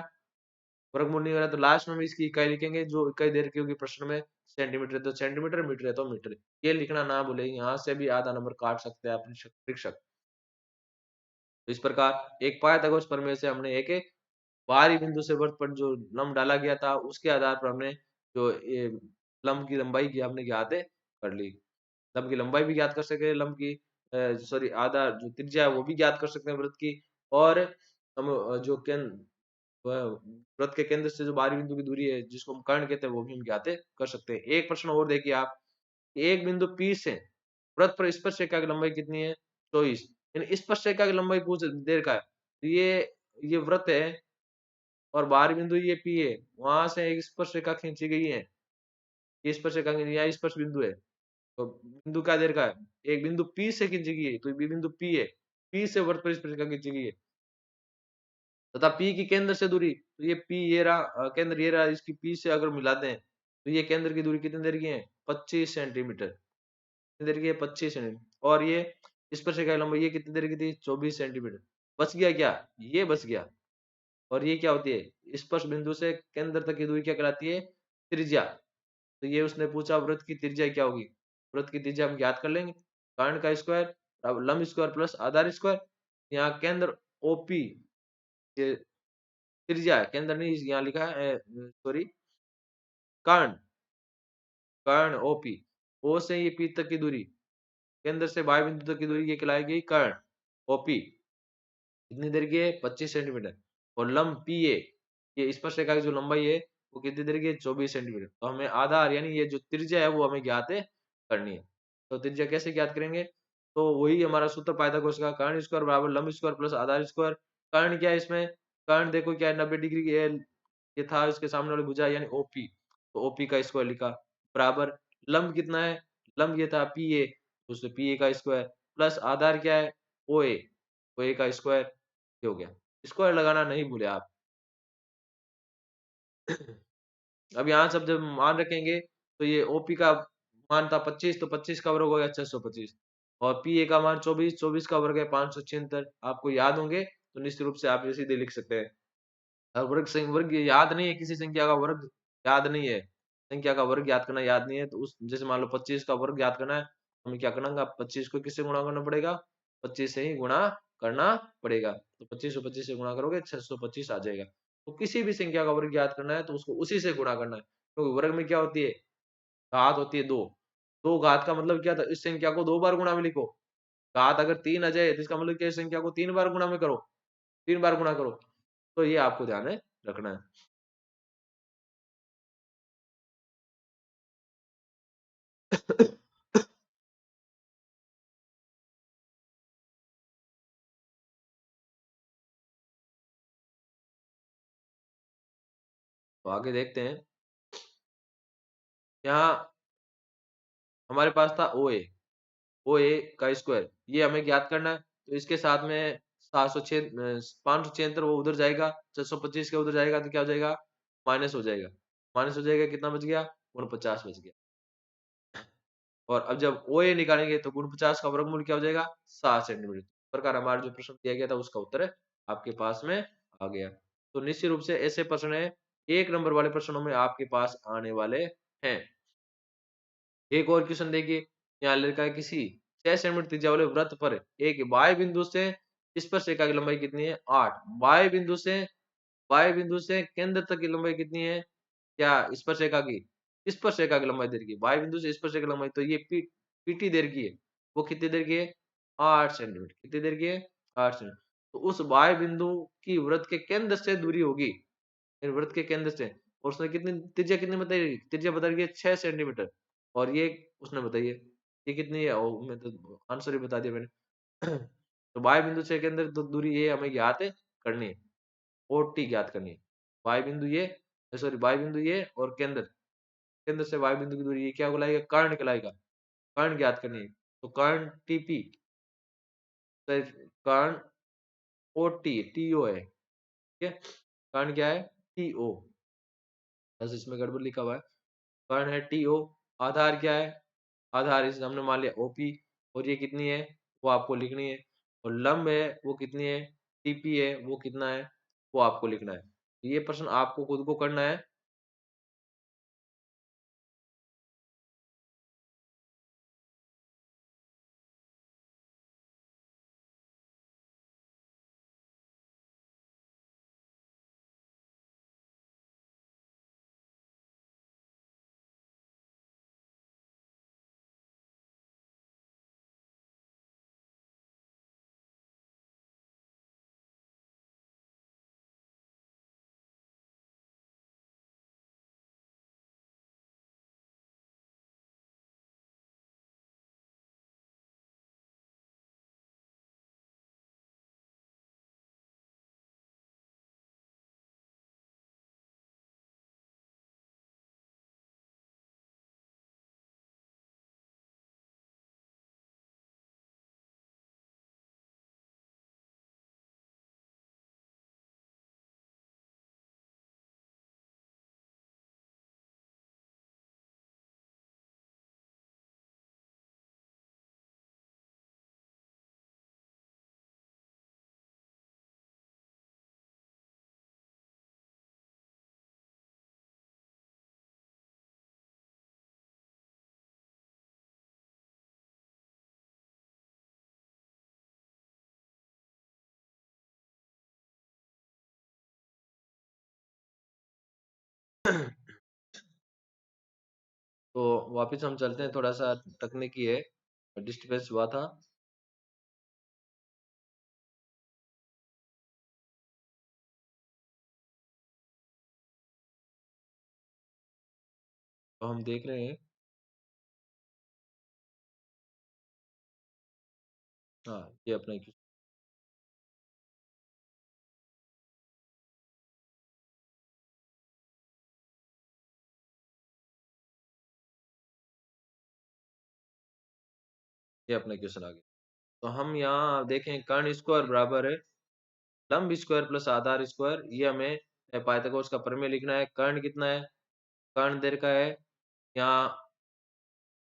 वर्गमूल नहीं हो रहा, तो लास्ट में हम इसकी इकाई लिखेंगे, जो इकाई दे रखी होगी प्रश्न में। सेंटीमीटर है तो सेंटीमीटर, मीटर है तो मीटर। ये लिखना ना भूले, यहाँ से भी आधा नंबर काट सकते हैं अपने शिक्षक। तो इस प्रकार एक पाइथागोरस प्रमेय से हमने एक बाहरी बिंदु से वृत्त पर जो लंब डाला गया था, उसके आधार पर हमने जो ये लंब की लंबाई की हमने ज्ञात कर ली। लंब की लंबाई भी ज्ञात कर सके, लंब की सॉरी आधार जो त्रिज्या है वो भी ज्ञात कर सकते हैं वृत्त की। और हम जो केंद्र, वृत्त के केंद्र से जो बाहरी बिंदु की दूरी है जिसको हम कर्ण कहते हैं, वो भी हम ज्ञात कर सकते हैं। एक प्रश्न और देखिए आप, एक बिंदु P से वृत्त पर स्पर्श रेखा की लंबाई कितनी है, 24। यानी स्पर्श रेखा की लंबाई पूछ देर का है, तो ये वृत्त है, और बाहरी बिंदु ये P है, वहां से एक स्पर्श रेखा खींची गई है, ये स्पर्श रेखा के यहाँ स्पर्श बिंदु है, तो बिंदु क्या दे रखा है, एक बिंदु P से खींची गई है, तो ये बिंदु P है, P से वृत्त पर स्पर्श रेखा खींची गई है, तथा P की केंद्र से दूरी, तो ये P ये रहा, केंद्र ये रहा, इसकी P से अगर मिलाते हैं तो ये केंद्र की दूरी कितनी देर की है, 25 सेंटीमीटर, कितनी देर की है, 25 सेंटीमीटर। और ये स्पर्श रेखा की लंबाई ये कितनी देर की थी, 24 सेंटीमीटर। बच गया क्या, ये बच गया। और ये क्या होती है, स्पर्श बिंदु से केंद्र तक की दूरी क्या कहलाती है, त्रिज्या। तो ये उसने पूछा वृत्त की त्रिज्या क्या होगी, वृत्त की त्रिज्या हम ज्ञात कर लेंगे, कर्ण का स्क्वायर, अब लंब स्क्वायर प्लस आधार स्क्वायर। यहाँ केंद्र ओपी ये त्रिज्या है, केंद्र नहीं यहाँ लिखा है, सॉरी, कर्ण, कर्ण ओपी, ओ से ये पी तक की दूरी, केंद्र से वाय बिंदु तक की दूरी ये कहलाएगी कर्ण ओपी, कितनी देर की है, 25 सेंटीमीटर। और लंब पी ए, ये स्पर्श रेखा की जो लंबाई है वो कितनी देर की है, 24 सेंटीमीटर। तो हमें आधार यानी ये जो त्रिज्या है वो हमें ज्ञात है करनी है। तो त्रिज्या कैसे ज्ञात करेंगे, तो वही हमारा सूत्र पाइथागोरस का, कर्ण स्क्वायर बराबर लंब स्क्वायर प्लस आधार स्क्वायर। कर्ण क्या है इसमें, कर्ण देखो क्या है, 90 डिग्री की है, ये था इसके सामने वाली भुजा यानी ओपी, तो ओपी का स्क्वायर लिखा, बराबर लंब कितना है, लंब ये था पी ए, उससे पी ए का स्क्वायर प्लस आधार क्या है, ओ ए, ओ ए का स्क्वायर, ये हो गया। स्क्वायर लगाना नहीं भूले आप। अब यहाँ सब जब मान रखेंगे तो ये ओपी का मान था 25, तो 25 का वर्ग हो गया 625, और पी ए का मान 24, 24 का वर्ग है 576। आपको याद होंगे तो निश्चित रूप से आप ये सीधे लिख सकते हैं। और वर्ग याद नहीं है, किसी संख्या का वर्ग याद नहीं है, संख्या का वर्ग याद करना याद नहीं है, तो उस जैसे मान लो 25 का वर्ग याद करना है, हमें क्या करना है, 25 को किससे गुणा करना पड़ेगा, 25 से ही गुणा करना पड़ेगा। तो 25 को 25 से गुणा करोगे 625 आ जाएगा। तो किसी भी संख्या का वर्ग याद करना है तो उसको उसी से गुणा करना है, क्योंकि वर्ग में क्या होती है, घात होती है दो, दो घात का मतलब क्या था, इस संख्या को दो बार गुणा में लिखो। घात अगर 3 आ जाए तो इसका मतलब क्या, इस संख्या को 3 बार गुणा में करो, 3 बार गुणा करो। तो ये आपको ध्यान में रखना है। तो आगे देखते हैं, यहाँ हमारे पास था ओ ए का स्क्वायर, ये हमें ज्ञात करना है, तो इसके साथ में 706 576 वो उधर जाएगा, 625 के उधर जाएगा तो क्या हो जाएगा, माइनस हो जाएगा, माइनस हो जाएगा, कितना बच गया, 49 बच गया। और अब जब ओ ए निकालेंगे तो 49 का वर्गमूल क्या हो जाएगा, 7 सेंटीमीटर। इस प्रकार हमारा जो प्रश्न दिया गया था उसका उत्तर आपके पास में आ गया। तो निश्चित रूप से ऐसे प्रश्न है, एक नंबर वाले प्रश्नों में आपके पास आने वाले हैं। एक और क्वेश्चन देखिए, यहाँ लिखा है किसी 6 सेंटीमीटर त्रिज्या वाले वृत्त पर एक बाह्य बिंदु से स्पर्श रेखा की लंबाई कितनी है, 8। बाह्य बिंदु से केंद्र तक की लंबाई कितनी है, क्या स्पर्श रेखा की, स्पर्श रेखा की लंबाई दे रखी है, बाह्य बिंदु से स्पर्श रेखा की लंबाई, तो ये पीटी दे रखी है, वो कितनी देर की है, 8 सेंटीमीटर, कितनी देर की है, 8 सेंटीमीटर। तो उस बाह्य बिंदु की वृत्त के केंद्र से दूरी होगी, फिर वृत्त के केंद्र से, और उसने कितनी त्रिज्या कितनी बताई, त्रिज्या बता रही है 6 सेंटीमीटर, और ये उसने बताई है ये कितनी है, मैं तो आंसर ही बता दिया मैंने। तो बाह्य बिंदु से केंद्र तो दूरी ये हमें ज्ञात करनी है, और टी ज्ञात करनी है। बाह्य बिंदु ये, सॉरी बाह्य बिंदु ये और केंद्र, केंद्र से बाह्य बिंदु की दूरी ये क्या कहलाएगा, कर्ण कहलाएगा, कर्ण ज्ञात करनी है। तो कर्ण टीपी, कर्ण ओ टी, टी ओ है, ठीक है, कर्ण क्या है, टी ओ, बस इसमें गड़बड़ लिखा हुआ है, कर्ण है टी ओ। आधार क्या है, आधार इस हमने मान लिया ओपी, और ये कितनी है वो आपको लिखनी है, और लंब है वो कितनी है, टीपी है वो कितना है, वो आपको लिखना है। ये प्रश्न आपको खुद को करना है। तो वापस हम चलते हैं, थोड़ा सा तकनीकी है, डिस्टरबेंस हुआ था। तो हम देख रहे हैं, हाँ ये अपना ये अपना क्वेश्चन आ गया। तो हम यहाँ देखें, कर्ण स्क्वायर बराबर है लंब स्क्वायर प्लस आधार स्क्वायर, ये हमें पाइथागोरस का प्रमेय लिखना है। कर्ण कितना है, कर्ण दैर्घ्य का है यहाँ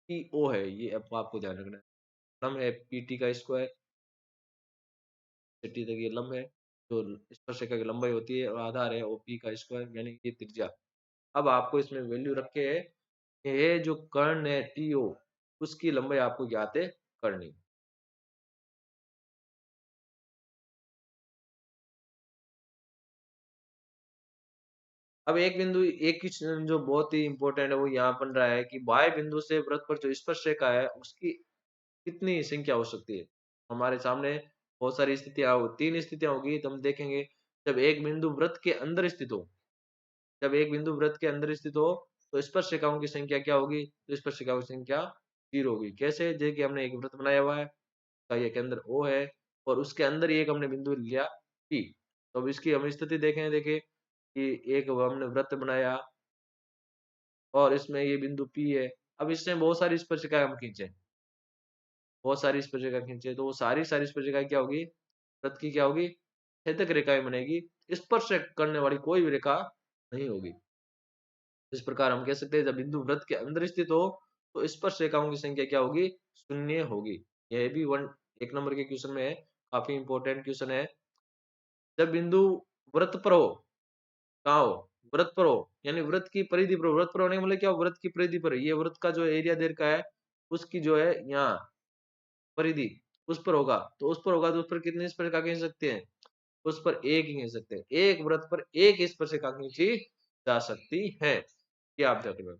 पी ओ है, ये अब आपको ध्यान रखना है। लंब है पी टी का स्क्वायर, टी तक ये लंब है, जो स्पर्शरेखा की लंबाई होती है, और आधार है ओ पी का स्क्वायर यानी ये त्रिज्या। अब आपको इसमें वैल्यू रख के ये जो कर्ण है टी ओ, उसकी लंबाई आपको ज्ञात है करनी। अब एक बिंदु, एक की जो बहुत ही इंपॉर्टेंट है वो यहाँ बन रहा है कि बाह्य बिंदु से वृत्त पर जो स्पर्श रेखा है उसकी कितनी संख्या हो सकती है। हमारे सामने बहुत सारी स्थितियां हो, तीन स्थितियां होगी, तो हम देखेंगे जब एक बिंदु वृत्त के अंदर स्थित हो, जब एक बिंदु वृत्त के अंदर स्थित हो तो स्पर्श रेखाओं की संख्या क्या होगी, तो स्पर्श रेखाओं की संख्या 0 होगी। कैसे, जैसे कि हमने एक वृत्त बनाया हुआ है, का ये केंद्र O है, और उसके अंदर ही एक हमने बिंदु लिया P। तो अब इसकी हम स्थिति देखें, देखें कि एक हमने वृत्त बनाया और इसमें ये बिंदु P है। अब इससे बहुत सारी स्पर्शिकाएं हम खींचे, बहुत सारी स्पर्शिका खींचे, तो वो सारी सारी स्पर्शिकाएं क्या होगी, वृत्त की क्या होगी, छेदक रेखाएं बनेगी, स्पर्श करने वाली कोई भी रेखा नहीं होगी। इस प्रकार हम कह सकते हैं जब बिंदु वृत्त के अंदर स्थित हो तो स्पर्श रेखाओं की संख्या क्या होगी, शून्य होगी। यह भी वन एक नंबर के क्वेश्चन में है, काफी इंपॉर्टेंट क्वेश्चन है। जब बिंदु वृत्त पर हो, कहाँ हो, वृत्त पर हो, यानी वृत्त की परिधि पर हो। वृत्त पर होने का मतलब क्या हो, वृत्त की परिधि पर है। ये वृत्त का जो एरिया देर का है उसकी जो है यहाँ परिधि उस पर होगा, तो उस पर होगा तो उस पर कितनी स्पर्शिका खींच सकते हैं, उस पर एक ही खींच सकते हैं। एक वृत्त पर एक स्पर्शिका खींची जा सकती है, ये आप ध्यान रखना।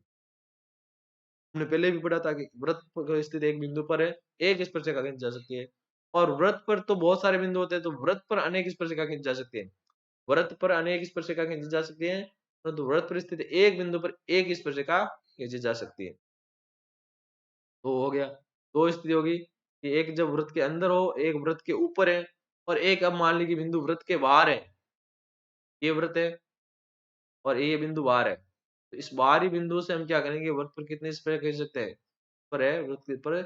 हमने पहले भी पढ़ा था कि वृत्त पर स्थित एक बिंदु पर है, एक स्पर्शिका खींची जा सकती है। और वृत्त पर तो बहुत सारे बिंदु होते हैं, तो वृत्त पर अनेक स्पर्शिका खींची जा सकती है। वृत्त पर अनेक स्पर्शिका खींची जा सकती है, परंतु वृत्त पर स्थित एक बिंदु पर एक स्पर्शिका खींची जा सकती है। तो हो गया, दो स्थिति होगी कि एक जब वृत्त के अंदर हो, एक वृत्त के ऊपर है, और एक अब मान लीजिए बिंदु वृत्त के बाहर है। ये वृत्त है और ये बिंदु बाहर है, तो इस बाहरी बिंदु से हम क्या करेंगे, वृत्त पर कितने स्पर्शिका खींच सकते हैं, पर है वृत्त के पर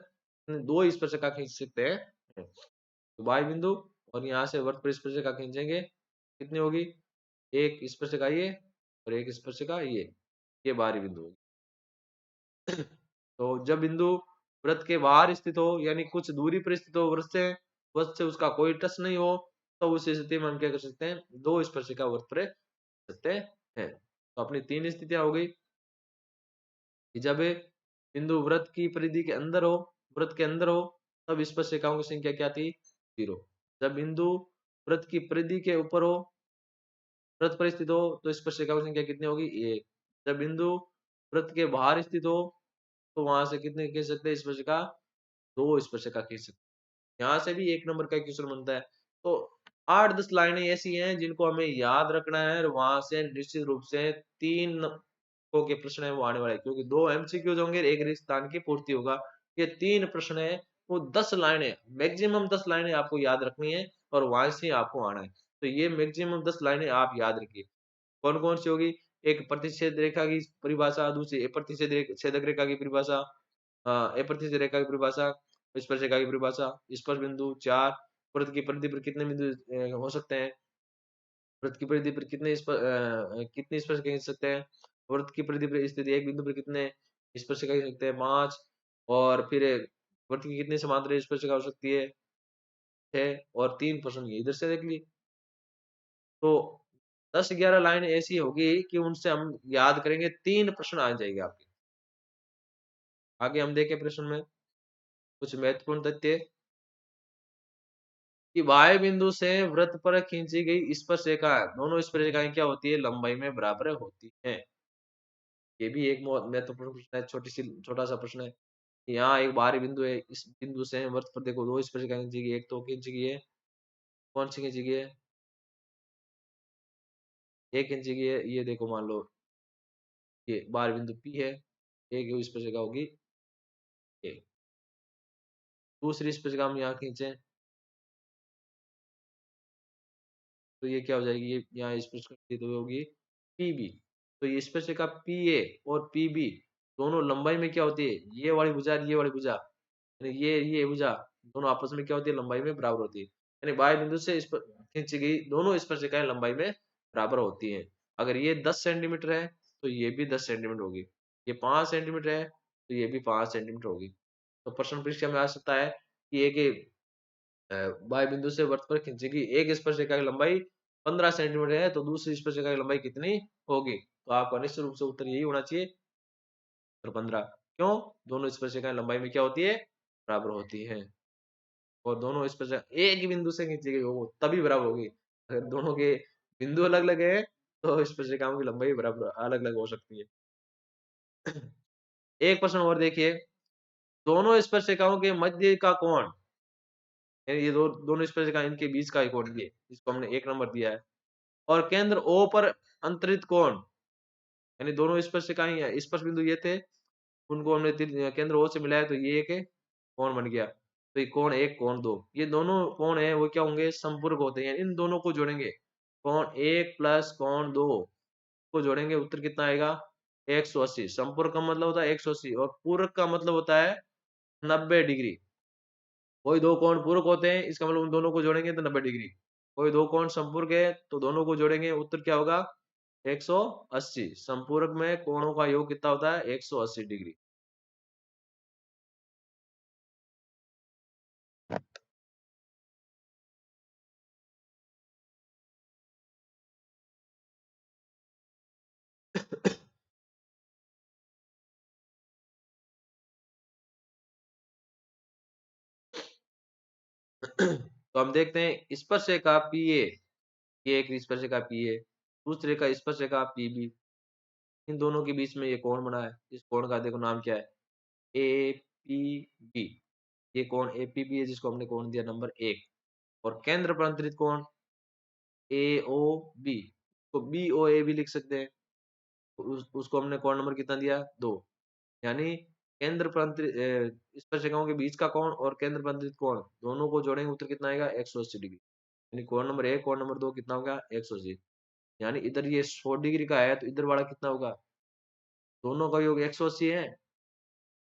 दो स्पर्शिका खींच सकते हैं। तो बाह्य बिंदु और यहाँ से वृत्त पर स्पर्शिका खींचेंगे, कितनी होगी, एक स्पर्शिका ये और एक स्पर्शिका ये बाहरी बिंदु होगी। तो जब बिंदु वृत्त के बाहर स्थित हो, यानी कुछ दूरी पर स्थित हो वृत्त से उसका कोई टच नहीं हो, तो उस स्थिति में हम क्या कर सकते हैं, दो स्पर्शिका वृत्त पर सकते हैं। तो अपनी तीन स्थितियां हो गई कि जब बिंदु वृत्त की परिधि के अंदर हो, वृत्त के अंदर हो, तब स्पर्शिकाओं की संख्या क्या थी, 0। जब बिंदु वृत्त की परिधि के ऊपर हो, वृत्त पर स्थित हो, तो स्पर्शिकाओं की संख्या कितनी होगी, 1। जब बिंदु वृत्त के बाहर स्थित हो तो वहां से कितने खींच सकते हैं स्पर्शिका, दो स्पर्शिका खींच सकते हैं। यहाँ से भी एक नंबर का क्वेश्चन बनता है। तो 8-10 लाइनें ऐसी हैं जिनको हमें याद रखना है, और वहां से निश्चित रूप से 3 को के प्रश्न है वो आने वाले हैं, क्योंकि 2 एमसीक्यूज होंगे, एक रिक्त की पूर्ति होगा। ये 3 प्रश्न है, वो 10 लाइनें, मैक्सिमम 10 लाइनें आपको याद रखनी है, और वहां से आपको आना है। तो ये मैक्सिमम 10 लाइनें आप याद रखिए। कौन-कौन सी होगी, एक प्रतिच्छेद रेखा की परिभाषा, दूसरी छेदक रेखा की परिभाषा, अपरिच्छेद रेखा की परिभाषा, स्पर्शिका की परिभाषा, स्पर्श बिंदु 4, वृत्त की परिधि पर कितने बिंदु हो सकते हैं, वृत्त की परिधि पर कितनी स्पर्शिका खींच सकते हैं, वृत्त की परिधि पर स्थित एक बिंदु पर कितने स्पर्शिका खींच सकते हैं, 5, और फिर वृत्त की कितनी समांतर स्पर्शिका हो सकती है, 6, और 3 प्रश्न ये इधर से देख लिए। तो 10-11 लाइन ऐसी होगी कि उनसे हम याद करेंगे, 3 प्रश्न आ जाएंगे आपके। आगे हम देखें प्रश्न में कुछ महत्वपूर्ण तथ्य कि बाह्य बिंदु से वृत्त पर खींची गई स्पर्श रेखा, दोनों स्पर्श रेखाएं क्या होती है, लंबाई में बराबर होती हैं। ये भी एक बहुत महत्वपूर्ण प्रश्न है, छोटा सा प्रश्न है। यहाँ एक बाहरी बिंदु है, इस बिंदु से वृत्त पर देखो दो स्पर्शिकाएं खींची गई, एक तो खींची गई है, कौन सी खींची गई है, एक खींची गई है, ये देखो मान लो ये बाहरी बिंदु P है, एक स्पर्शिका होगी A। दूसरी स्पर्शिका हम यहाँ खींचे तो ये क्या हो जाएगी, ये यहाँ स्पर्शिका तो होगी PB। तो ये स्पर्शिका PA और PB दोनों लंबाई में क्या होती है, ये वाली भुजा और ये वाली भुजा, यानी ये भुजा दोनों आपस में क्या होती है, लंबाई में बराबर होती है। यानी बाह्य बिंदु से खींची गई दोनों स्पर्शिकाएं लंबाई में बराबर होती हैं। अगर ये 10 सेंटीमीटर है तो ये भी 10 सेंटीमीटर होगी, ये 5 सेंटीमीटर है तो ये भी 5 सेंटीमीटर होगी। तो प्रश्न परीक्षा में आ सकता है कि एक बाह्य बिंदु से वृत्त पर खींची गई एक स्पर्शिका की लंबाई 15 सेंटीमीटर है तो दूसरी स्पर्शिका की लंबाई कितनी होगी। तो आपका निश्चित रूप से उत्तर यही होना चाहिए, उत्तर 15। क्यों, दोनों स्पर्शिकाएं लंबाई में क्या होती है, बराबर होती है। और दोनों स्पर्शिका एक ही बिंदु से खींची गई हो तभी बराबर होगी। अगर दोनों के बिंदु अलग अलग है तो स्पर्शिकाओं की लंबाई बराबर अलग अलग हो सकती है। एक प्रश्न और देखिए, दोनों स्पर्शिकाओं के मध्य का कोण, यानी ये दोनों स्पर्शिका इनके बीच का कोण, ये इसको हमने 1 नंबर दिया है। और केंद्र O पर अंतरित कोण, यानी दोनों स्पर्शिकाएं स्पर्श बिंदु ये थे, उनको हमने केंद्र O से मिलाया तो ये एक कोण बन गया। तो ये कोण 1 कोण 2 ये दोनों कोण है वो क्या होंगे, संपूरक होते हैं। इन दोनों को जोड़ेंगे, कोण 1 प्लस कोण 2 को जोड़ेंगे, उत्तर कितना आएगा, 180। संपूरक का मतलब होता है 180 और पूरक का मतलब होता है 90 डिग्री। कोई दो कोण पूरक होते हैं, इसका मतलब उन दोनों को जोड़ेंगे तो 90 डिग्री। कोई दो कोण संपूरक है तो दोनों को जोड़ेंगे, उत्तर क्या होगा, 180। संपूरक में कोणों का योग कितना होता है, 180 डिग्री। तो हम देखते हैं स्पर्शिका PA, ये एक स्पर्शिका PA, दूसरे का स्पर्शिका PB, इन दोनों के बीच में ये कोण बना है। इस कोण का देखो नाम क्या है, APB। ये कोण APB है जिसको हमने कोण दिया नंबर 1। और केंद्र पर अंतरित कोण AOB, तो BOA भी लिख सकते हैं। उसको हमने कोण नंबर कितना दिया, 2। यानी केंद्र पर स्पर्शिकाओं के बीच का कोण और केंद्र पर अंतरित कोण दोनों को जोड़ेंगे, उत्तर कितना आएगा, 180 डिग्री। यानी कोण नंबर 1 कोण नंबर 2 कितना होगा, 180। यानी इधर ये 100 डिग्री का है तो इधर वाला कितना होगा, दोनों का योग 180 है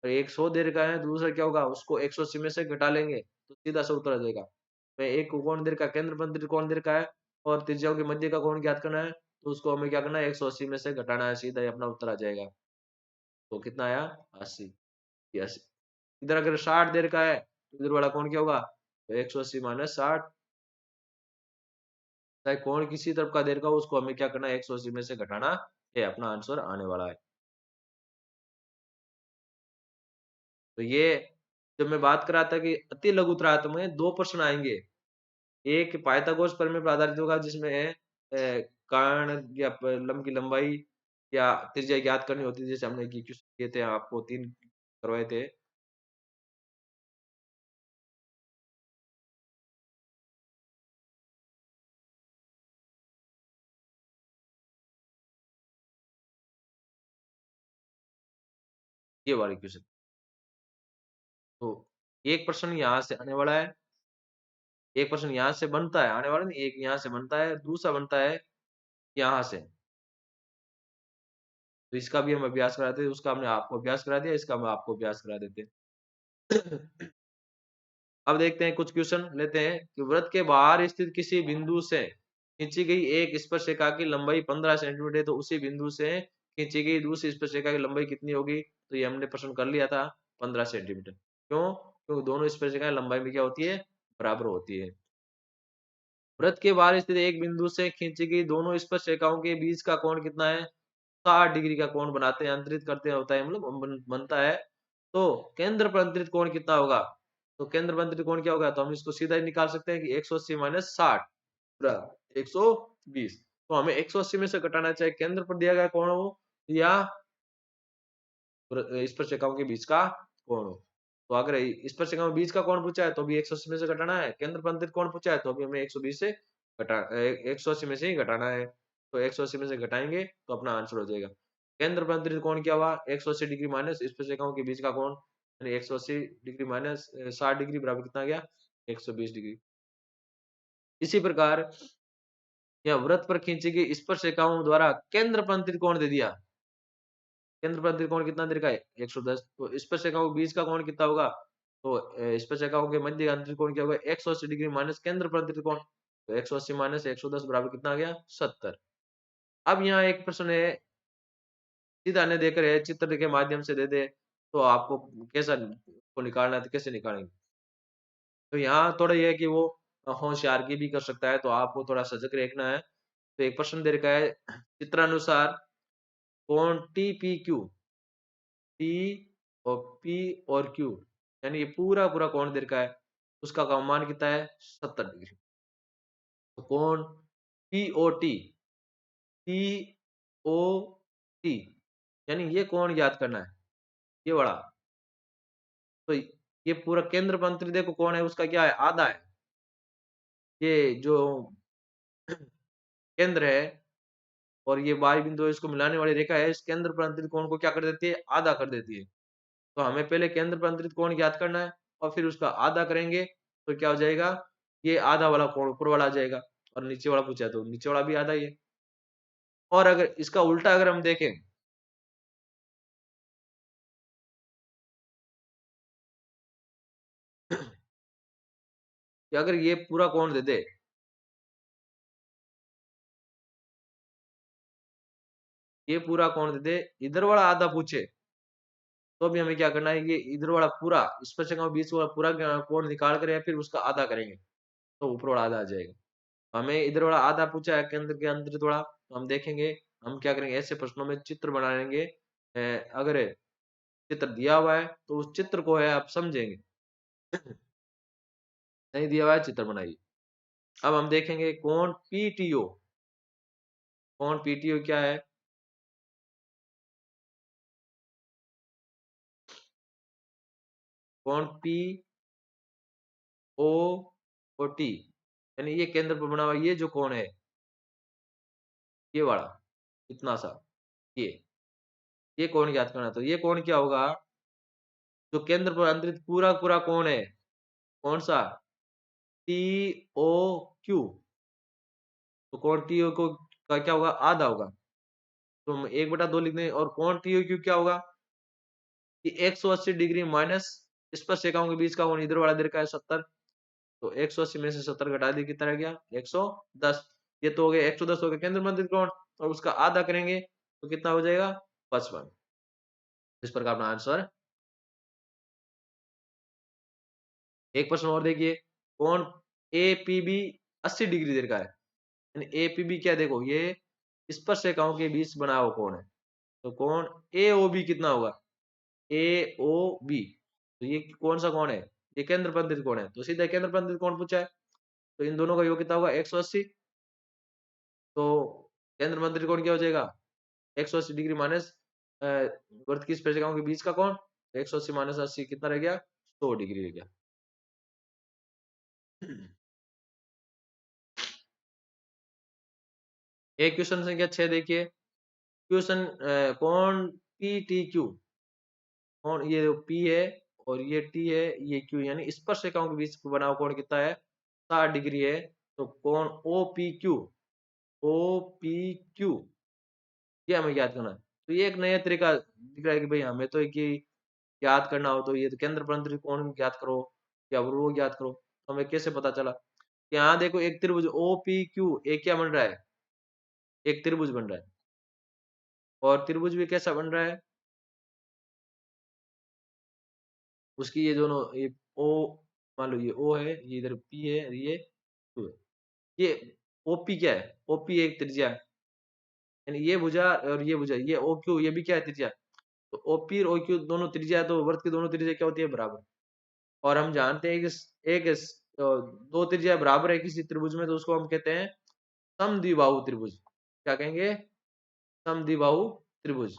और एक 100 देर का है, दूसरा क्या होगा, उसको 180 में से घटा लेंगे तो सीधा सा उत्तर आ जाएगा। मैं एक कोण देर का केंद्र पर अंतरित कोण देर का है और त्रिज्याओं के मध्य का कोण ज्ञात करना है, तो उसको हमें क्या करना है, 180 में से घटाना है, सीधा ही अपना उत्तर आ जाएगा। तो कितना आया, 80। यस, इधर अगर 60 देर का है तो इधर वाला कोण क्या होगा, तो 180 माइनस 60। चाहे कोण किसी तरफ का देर का हो उसको हमें क्या करना है, 180 में से घटाना है, अपना आंसर आने वाला है। तो ये जब मैं बात कर रहा था कि अति लघु त्रात्य में 2 प्रश्न आएंगे, एक पाइथागोरस प्रमेय पर आधारित होगा जिसमें कर्ण या लंब की लंबाई या त्रिज्या ज्ञात करनी होती है, जैसे हमने की क्वेश्चन किए थे, आपको 3 करवाए थे। ये वाले क्वेश्चन, तो एक प्रश्न यहाँ से आने वाला है, एक प्रश्न यहाँ से बनता है, आने वाला नहीं, एक यहाँ से बनता है, दूसरा बनता है यहाँ से। तो इसका भी हम अभ्यास कराते हैं, उसका हमने आपको अभ्यास करा दिया, इसका हम आपको अभ्यास करा देते हैं। अब देखते हैं कुछ क्वेश्चन लेते हैं कि वृत्त के बाहर स्थित किसी बिंदु से खींची गई एक स्पर्शिका की लंबाई 15 सेंटीमीटर है तो उसी बिंदु से खींची गई दूसरी स्पर्शिका की लंबाई कितनी होगी। तो ये हमने प्रश्न कर लिया था, 15 सेंटीमीटर। क्यों, क्योंकि दोनों स्पर्शिकाएं लंबाई में क्या होती है, बराबर होती है। वृत्त के बाहर स्थित एक बिंदु से खींची गई दोनों स्पर्शिकाओं के बीच का कोण कितना है, 60 डिग्री का कोण बनाते हैं, अंतरित करते हैं, होता है मतलब बनता है। तो केंद्र पर अंतरित कोण कितना होगा, तो केंद्र पर अंतरित कोण क्या होगा, तो हम इसको सीधा ही निकाल सकते हैं कि 180 माइनस 60 120। तो हमें 180 में से घटाना, चाहे केंद्र पर दिया गया कोण हो या स्पर्शरेखाओं के बीच का कोण हो। तो अगर स्पर्शरेखाओं के बीच का कोण पूछा है तो भी 180 में से घटाना है, केंद्र पर अंतरित कोण पूछा है तो अभी हमें 120 से 180 में से ही घटाना है। तो 180 में से घटाएंगे तो अपना आंसर हो जाएगा। केंद्र पर अंतरित कोण क्या हुआ, 180 डिग्री माइनस स्पर्शरेखाओं के बीच का कोण यानी 180 डिग्री माइनस 60 डिग्री बराबर कितना गया, 120 डिग्री। इसी प्रकार यहाँ वृत्त पर खींची गई स्पर्शरेखाओं द्वारा केंद्र पर अंतरित कोण दे दिया। केंद्र पर अंतरित कोण कितना दे रखा है, 110। तो स्पर्शरेखाओं के बीच का कोण कितना होगा, तो स्पर्शरेखाओं के मध्य का अंतरित कोण क्या होगा, 180 डिग्री माइनस केंद्र पर अंतरित कोण। तो 180 माइनस 110 बराबर कितना आ गया, 70। अब यहाँ एक प्रश्न है, सीधा ने देकर है चित्र के माध्यम से दे दे तो आपको कैसा को निकालना है तो कैसे निकालेंगे। तो यहाँ थोड़ा यह है कि वो होशियारगी भी कर सकता है, तो आपको थोड़ा सजग रहना है। तो एक प्रश्न दे रखा है, चित्रानुसार कोण टी पी क्यू, टी और पी और क्यू यानी ये पूरा पूरा कोण दे रखा है, उसका का मान कितना है, 70 डिग्री। तो कोण P O T, P O T यानी ये कोण याद करना है, ये बड़ा। तो ये पूरा केंद्र पर अंतरित देखो कोण है उसका क्या है, आधा है। ये जो केंद्र है और ये वाई बिंदु है, इसको मिलाने वाली रेखा है, इस केंद्र पर अंतरित कोण को क्या कर देती है, आधा कर देती है। तो हमें पहले केंद्र पर अंतरित कोण ज्ञात करना है और फिर उसका आधा करेंगे तो क्या हो जाएगा, ये आधा वाला कोण ऊपर वाला आ जाएगा और नीचे वाला पूछा तो नीचे वाला भी आधा ही है। और अगर इसका उल्टा अगर हम देखें, कि अगर ये पूरा कोण दे दे, ये पूरा कोण दे दे, इधर वाला आधा पूछे, तो भी हमें क्या करना है, ये इधर वाला पूरा स्पर्शरेखा बीच वाला पूरा कोण निकाल कर या फिर उसका आधा करेंगे तो ऊपर वाला आधा आ जाएगा। हमें इधर वाला आधा पूछा है केंद्र के अंदर थोड़ा, तो हम देखेंगे हम क्या करेंगे, ऐसे प्रश्नों में चित्र बनाएंगे। अगर चित्र दिया हुआ है तो उस चित्र को है आप समझेंगे, नहीं दिया हुआ है चित्र बनाइए। अब हम देखेंगे कोण पीटीओ, कोण पीटीओ क्या है, कोण पी ओ और टी यानी ये केंद्र पर बना हुआ ये जो कोण है, ये वाला इतना सा, ये कोण ज्ञात करना। तो ये कोण क्या होगा, जो केंद्र पर अंतरित पूरा पूरा कोण है, कौन सा, टी ओ क्यू। तो कोण टी ओ को का क्या होगा, आधा होगा। तो हम 1/2 लिख दें और कोण टी ओ क्यू क्या होगा कि 180 डिग्री माइनस स्पर्शरेखाओं के बीच का कोण इधर वाला दे रखा है 70। तो 180 में से 70 घटा दी कितना रह गया, 110। ये तो हो गया 110 हो गया केंद्र में अंतरित कोण, और उसका आधा करेंगे तो कितना हो जाएगा, 55। इस प्रकार अपना आंसर। एक प्रश्न और देखिए, कोण एपीबी 80 डिग्री दे रखा है, एपीबी क्या, देखो ये स्पर्शरेखाओं के बीच बना हुआ कोण है। तो कोण एओबी कितना होगा, एओबी, तो ये कौन सा कोण है, ये केंद्र बंधित कोण है, तो सीधा केंद्र बंधित कोण पूछा है। तो इन दोनों का योग कितना होगा, 180। तो केंद्र बंधित कोण क्या हो जाएगा, 180 डिग्री माइनस वृत्त की स्पर्शिकाओं के बीच का कोण, 180 माइनस 80 कितना रह गया, 100 डिग्री रह गया। एक क्वेश्चन संख्या 6 देखिए, क्वेश्चन कोण पी टी क्यू, कोण ये पी है और ये टी है, ये क्यू यानी स्पर्शरेखाओं के बीच बना हुआ कोण कितना है, 60 डिग्री है। तो कोण O P Q, O P Q ये हमें याद करना है। तो ये एक नया तरीका दिख रहा है कि भाई हमें तो एक ही याद करना हो तो ये तो केंद्र पर कोण ज्ञात करो या वो ज्ञात करो। तो हमें कैसे पता चला, यहाँ देखो एक त्रिभुज ओ पी क्यू एक क्या बन रहा है, एक त्रिभुज बन रहा है। और त्रिभुज भी कैसा बन रहा है, उसकी ये दोनों ये ओ, मान लो ये ओ है, ये इधर पी है, ये क्यू है। ये ओपी क्या है, ओपी एक त्रिज्या है, यानी ये भुजा और ये भुजा, ये ओ क्यू ये भी क्या है, त्रिज्या। तो ओपी और ओ क्यू दोनों त्रिज्या है, तो वृत्त की दोनों त्रिज्या क्या होती है, बराबर। और हम जानते हैं कि दो त्रिज्या बराबर है किसी त्रिभुज में, तो उसको हम कहते हैं समद्विबाहु त्रिभुज। क्या कहेंगे, समद्विबाहु त्रिभुज।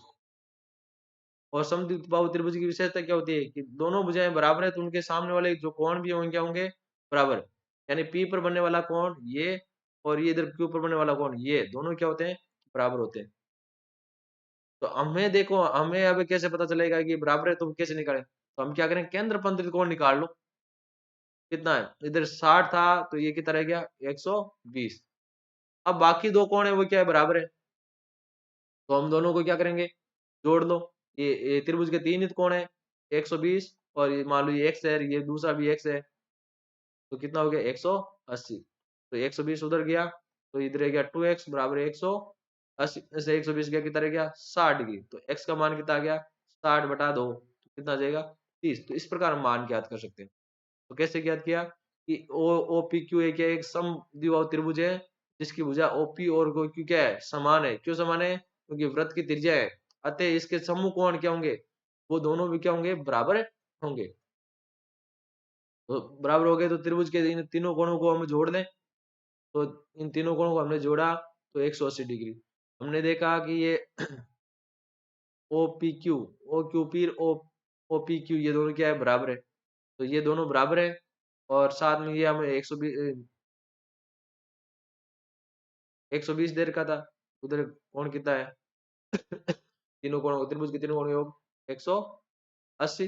और समद्विबाहु त्रिभुज की विशेषता क्या होती है कि दोनों भुजाएं बराबर है, तो उनके सामने वाले जो कोण भी होंगे क्या होंगे, बराबर। यानी P पर बनने वाला कोण ये, और ये इधर Q पर बनने वाला कोण ये, दोनों क्या होते हैं, बराबर होते हैं। तो हमें देखो, हमें अब कैसे पता चलेगा कि बराबर है, तो कैसे निकालें, तो हम क्या करें, केंद्र पंद्रित कोण निकाल लो। कितना है, इधर 60 था तो ये कितना रह गया, 120। अब बाकी दो कोण है वो क्या है, बराबर है, तो हम दोनों को क्या करेंगे, जोड़ लो। ये त्रिभुज के तीन ही कोण है, 120, और ये मान लो ये x है, ये दूसरा भी x है, तो कितना हो गया, 180। तो 120 उधर गया, तो इधर रह गया 2x बराबर 180 से 120 गया, कितना रह गया, 60 डिग्री। तो x का मान कितना आ गया, 60/2, तो कितना आ जाएगा, 30। तो इस प्रकार हम मान ज्ञात कर सकते हैं। तो कैसे ज्ञात किया कि ओ पी क्यू एक क्या है, एक समद्विबाहु त्रिभुज है, जिसकी भुजा ओपी और क्यू क्या है, समान है। क्यों समान है, क्योंकि वृत्त की त्रिज्या है, अतः इसके समूह कोण क्या होंगे, वो दोनों भी क्या होंगे, बराबर होंगे। तो बराबर हो गए, तो त्रिभुज के इन तीनों कोणों को हम जोड़ लें। तो इन तीनों कोणों को हमने जोड़ा तो 180 डिग्री। हमने देखा कि ये O P Q, O Q P, O P Q, ये दोनों क्या है, बराबर है। तो ये दोनों बराबर है, और साथ में ये हमें 120 दे रखा था। उधर कोण कितना है, तीनों कोणों त्रिभुज के तीनों कोणों का योग 180।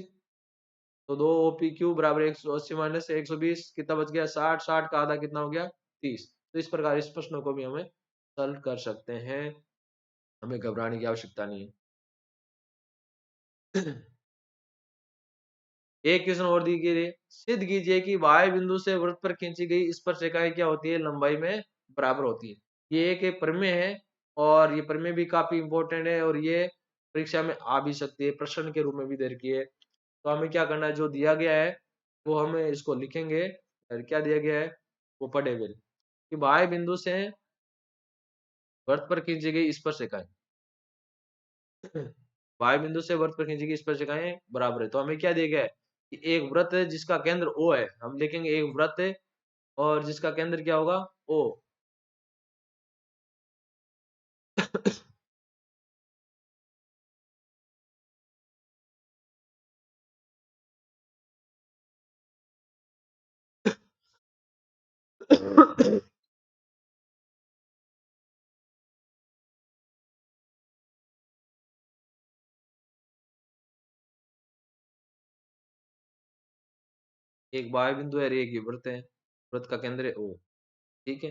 तो 2 OPQ बराबर 180 माइनस 120, कितना बच गया, 60। 60 का आधा कितना हो गया, 30। तो इस प्रकार इस प्रश्न को भी हमें सॉल्व कर सकते हैं, हमें घबराने की आवश्यकता नहीं है। एक क्वेश्चन और दीजिए, सिद्ध कीजिए कि वाय बिंदु से वृत्त पर खींची गई स्पर्शिकाएं क्या होती है, लंबाई में बराबर होती है। ये एक प्रमेय है, और ये प्रमेय भी काफी इंपॉर्टेंट है, और ये परीक्षा में आ भी सकती है, प्रश्न के रूप में भी दे रखी है। तो हमें क्या करना है, जो दिया गया है वो हमें इसको लिखेंगे, और क्या दिया गया है वो पढ़े फिर, कि वाय बिंदु से वृत्त पर खींची गई स्पर्शिकाएं, वाय बिंदु से वृत्त पर खींची गई स्पर्शिकाएं बराबर है। तो हमें क्या दिया गया है कि एक वृत्त है जिसका केंद्र O है, हम लिखेंगे एक वृत्त है और जिसका केंद्र क्या होगा, O। एक वाय बिंदु है और एक ये वृत्त है, वृत्त का केंद्र है O, ठीक है।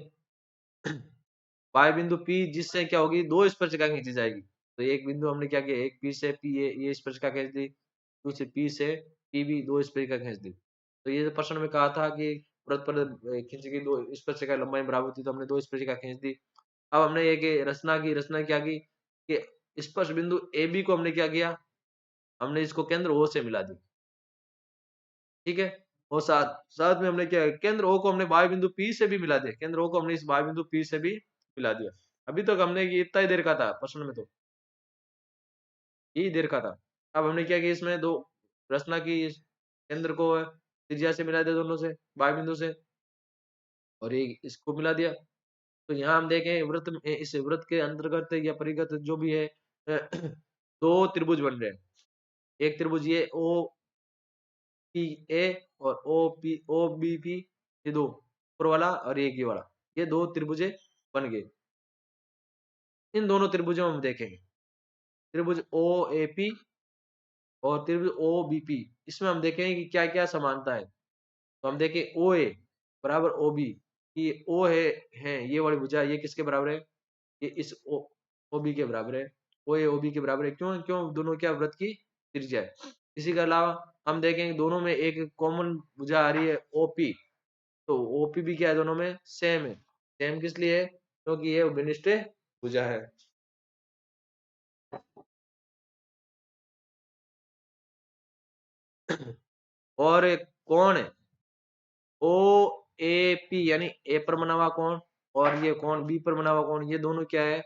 वाय बिंदु P जिससे क्या होगी, दो स्पर्शिका खींची जाएगी। तो एक बिंदु हमने क्या किया, एक P से P ये स्पर्शिका खींच दी, दूसरे P से P भी दो स्पर्शिका खींच दी। तो ये जो प्रश्न में कहा था कि वृत्त पर खींची गई दो स्पर्शिका लंबाई बराबर थी, तो हमने दो स्पर्शिका खींच दी। अब हमने ये कि रचना क्या की कि स्पर्श बिंदु ए बी को हमने क्या किया, हमने इसको केंद्र ओ से मिला दी, ठीक है। और साथ साथ में हमने क्या है, केंद्र ओ को हमने वाय बिंदु पी से भी मिला दिया, केंद्र ओ को हमने इस वाय बिंदु पी से भी मिला दिया। अभी तक हमने ये इतना ही देर का था प्रश्न में, तो यही देर का था। अब हमने क्या किया, इसमें दो रचना की, इस केंद्र को त्रिज्या से मिला दिया, दोनों से वाय बिंदु से, और ये इसको मिला दिया। तो यहाँ हम देखें वृत्त में, इस वृत्त के अंतर्गत या परिगत जो भी है, दो त्रिभुज बन रहे हैं। एक त्रिभुज ये ओ पी ए और ओ बी पी, ये दो ऊपर वाला और एक ये वाला, ये दो त्रिभुजे बन गए। इन दोनों त्रिभुजों में हम देखेंगे त्रिभुज ओ ए पी और त्रिभुज ओ बी पी, इसमें हम देखेंगे कि क्या क्या समानता है। तो हम देखें ओ ए बराबर ओ बी, कि ओ है ये वाली भुजा, ये किसके बराबर है, ये इस ओ बी के बराबर है। ओ ए ओ बी के बराबर है, क्यों क्यों, दोनों क्या वृत्त की त्रिज्या है। इसी के अलावा हम देखेंगे दोनों में एक कॉमन भुजा आ रही है ओपी, तो ओपी भी क्या है, दोनों में सेम है। सेम किस लिए है, क्योंकि ये विनिष्ट भुजा है। और एक कोण है ओ ए पी, यानी ए पर बना हुआ कोण, और ये कोण बी पर बना हुआ कोण, ये दोनों क्या है,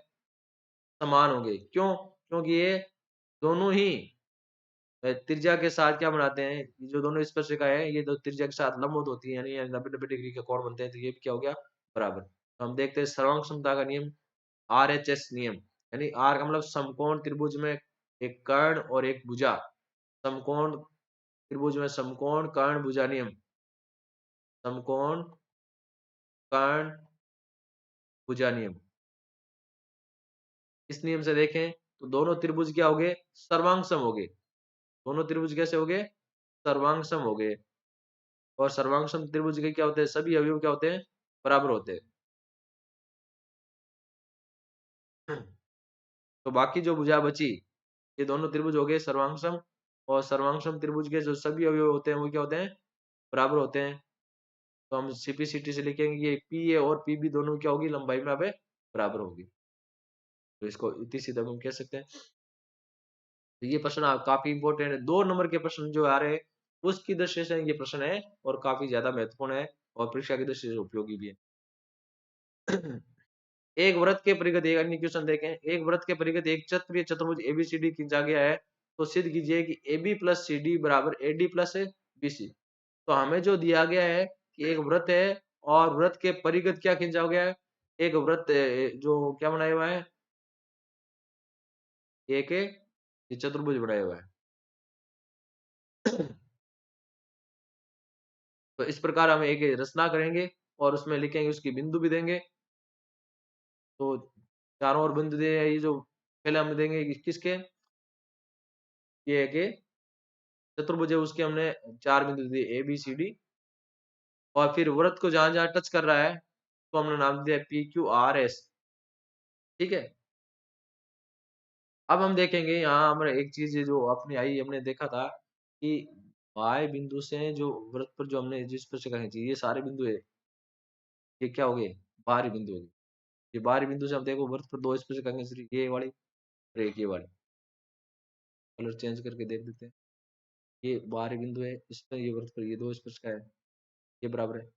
समान हो गए। क्यों, क्योंकि ये दोनों ही त्रिज्या के साथ क्या बनाते हैं, ये जो दोनों स्पर्शिकाएं हैं ये दो त्रिज्या के साथ लंबवत होती है, यानी 90-90 डिग्री के कोण बनते हैं, तो ये भी क्या हो गया, बराबर। तो हम देखते हैं सर्वांग समता का नियम, RHS नियम, यानी आर का मतलब समकोण त्रिभुज में एक कर्ण और एक भुजा, समकोण त्रिभुज में समकोण कर्ण भुजा नियम, समकोण कर्ण भुजा नियम, इस नियम से देखें तो दोनों त्रिभुज क्या हो गए, सर्वांग सम हो गए। दोनों त्रिभुज कैसे हो गए, सर्वांग सम हो गए। और सर्वांग सम त्रिभुज के क्या होते हैं, सभी अवयव क्या होते हैं, बराबर होते हैं। तो बाकी जो भुजा बची, ये दोनों त्रिभुज हो गए सर्वांग सम, और सर्वांग सम त्रिभुज के जो सभी अवयव होते हैं वो क्या होते हैं, बराबर होते हैं। तो हम सीपीसीटी से लिखेंगे ये पी ए और पी बी दोनों क्या होगी, लंबाई में अब बराबर होगी। तो इसको इतनी सीधा हम कह सकते हैं। तो ये प्रश्न काफी इंपॉर्टेंट है, 2 नंबर के प्रश्न जो आ रहे हैं उसकी दृष्टि से ये प्रश्न है और काफी ज्यादा महत्वपूर्ण है और परीक्षा की दृष्टि से उपयोगी भी है। एक वृत्त के परिघ, एक अन्य क्वेश्चन देखें, एक वृत्त के परिघ एक चक्रीय चतुर्भुज एबीसीडी खींचा गया है, तो सिद्ध कीजिए कि AB प्लस CD बराबर AD प्लस BC। तो हमें जो दिया गया है कि एक वृत्त है और वृत्त के परिघ क्या खींचा गया है, एक वृत्त जो क्या बनाया हुआ है, एक ये चतुर्भुज बनाया हुआ है। तो इस प्रकार हम एक रचना करेंगे और उसमें लिखेंगे, उसकी बिंदु भी देंगे। तो चारों ओर बिंदु दे, ये जो पहले हम देंगे किसके, ये के चतुर्भुज है उसके हमने 4 बिंदु दिए ABCD, और फिर वृत्त को जहां जहां टच कर रहा है तो हमने नाम दिया PQRS। ठीक है, अब हम देखेंगे यहाँ हमारा एक चीज जो अपनी आई, हमने देखा था कि Y बिंदु से जो वृत्त पर जो हमने जिस पर से खींची चाहिए, ये सारे बिंदु है, ये क्या हो गए, बाहरी बिंदु हो गए। ये बाहरी बिंदु से हम देखो वृत्त पर 2 स्पर्शिका खींच, ये वाली और एक ये वाली, कलर चेंज करके देख देते हैं। ये बाहरी बिंदु है, इस पर ये वृत्त पर ये 2 स्पर्शिका है, ये बराबर है।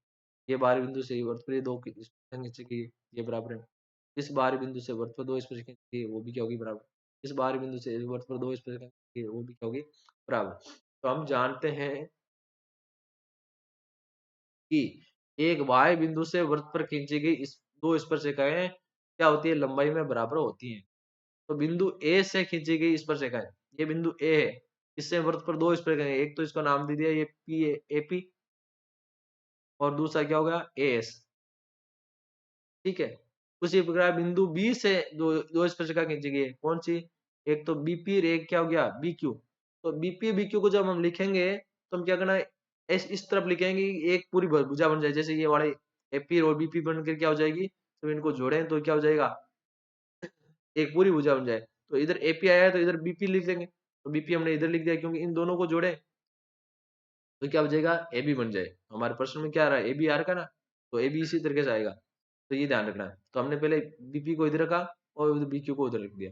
ये बाहरी बिंदु से ये वृत्त पर ये 2 स्पर्शिका खींची, ये बराबर है। इस बाहरी बिंदु से वृत्त पर 2 स्पर्शिका खींची, वो भी क्या होगी, बराबर। इस बाहरी बिंदु से वृत्त पर 2 स्पर्शिका खींची, वो भी क्या होगी, बराबर। तो हम जानते हैं कि एक वाय बिंदु से वृत्त पर खींची गई इस 2 स्पर्शिकाएं क्या होती है, लंबाई में बराबर होती हैं। तो बिंदु ए से खींची गई स्पर्शिकाएं, ये बिंदु ए है, इससे वृत्त पर 2 स्पर्शिकाएं, एक तो इसका नाम दे दिया ये पी एपी, और दूसरा क्या होगा एएस। ठीक है, उसी प्रकार बिंदु बी से दो दो स्पर्शिका खींची गई है, कौन सी, एक तो बीपी और एक क्या हो गया बीक्यू। तो बीपी बीक्यू को जब हम लिखेंगे तो हम क्या करना है, इस तरफ लिखेंगे कि एक पूरी भुजा बन जाए, जैसे ये वाले एपी और बीपी बनकर क्या हो जाएगी, तो इनको जोड़ें तो क्या हो जाएगा, एक पूरी भुजा बन जाए। तो इधर एपी आया है तो इधर बीपी लिख देंगे, तो बीपी हमने इधर लिख दिया क्योंकि इन दोनों को जोड़े तो क्या बन जाएगा, ए बी बन जाए। हमारे प्रश्न में क्या आ रहा है, ए बी आ रहा है ना, तो ए बी इसी तरीके से आएगा। तो ये ध्यान रखना है, तो हमने पहले बीपी को इधर रखा और उधर बीक्यू को उधर रख दिया।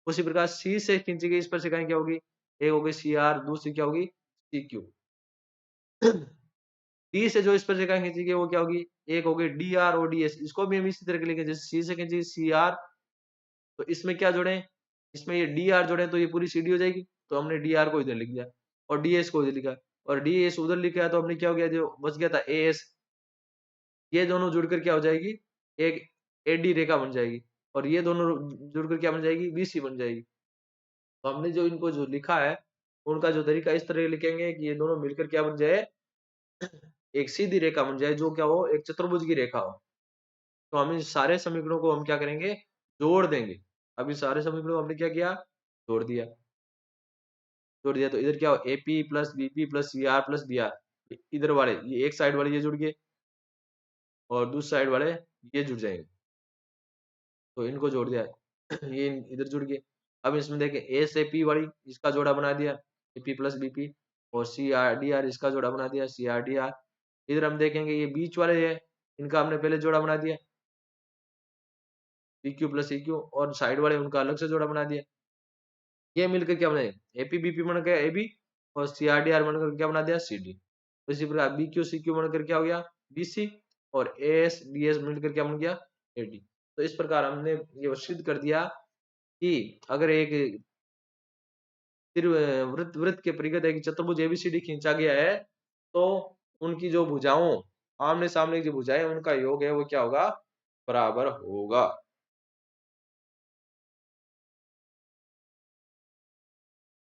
उसी प्रकार सी से खींची गई स्पर्शिकाएं क्या होगी, एक होगी सी आर, दूसरी क्या होगी सी क्यू। डी से जो स्पर्शिकाएं खींची गई वो क्या होगी, एक होगी डी आर और डी एस, इसको भी हम इसी तरह के लिखे, जैसे सी से खींची सी आर, तो इसमें क्या जोड़े, इसमें ये डी आर जोड़े तो ये पूरी सी डी हो जाएगी, तो हमने डी आर को इधर लिख दिया और डी एस को इधर लिखा, और डी एस उधर लिखा तो हमने क्या हो गया, जो बच गया था ए एस, ये दोनों जुड़कर क्या हो जाएगी, एक एडी रेखा बन जाएगी, और ये दोनों जुड़कर क्या बन जाएगी, बीसी बन जाएगी। तो हमने जो इनको जो लिखा है उनका जो तरीका इस तरह लिखेंगे कि ये दोनों मिलकर क्या बन जाए, एक सीधी रेखा बन जाए, जो क्या हो, एक चतुर्भुज की रेखा हो। तो हम इन सारे समीकरणों को हम क्या करेंगे, जोड़ देंगे। अब इन सारे समीकरणों को हमने क्या किया, जोड़ दिया। जोड़ दिया तो इधर क्या हो, AP plus BP plus C R plus B R, इधर वाले ये एक साइड वाले ये जुड़ गए और दूसरी साइड वाले ये जुड़ जाएंगे, तो इनको जोड़ दिया। ये इधर जुड़ गए। अब इसमें देखें ए से पी वाली इसका जोड़ा बना दिया, पी प्लस बीपी, और सी आर डी आर इसका जोड़ा बना दिया, सी आर डी आर। इधर हम देखेंगे ये बीच वाले है, इनका हमने पहले जोड़ा बना दिया, P Q plus C Q, और साइड वाले उनका अलग से जोड़ा बना दिया। ये मिलकर क्या बनाए, एपी बीपी बन गया एबी, और सी आर डी आर बनकर क्या बना दिया सी डी। तो इसी प्रकार बी क्यू सी क्यू बनकर क्या हो गया बीसी, और ए एस डी एस मिलकर क्या बन गया एडी। तो इस प्रकार हमने ये सिद्ध कर दिया कि अगर एक वृत्त वृत्त के परिघ एक चतुर्भुज एबीसीडी खींचा गया है, तो उनकी जो भुजाओं, आमने सामने की जो भुजाएं उनका योग है वो क्या होगा, बराबर होगा।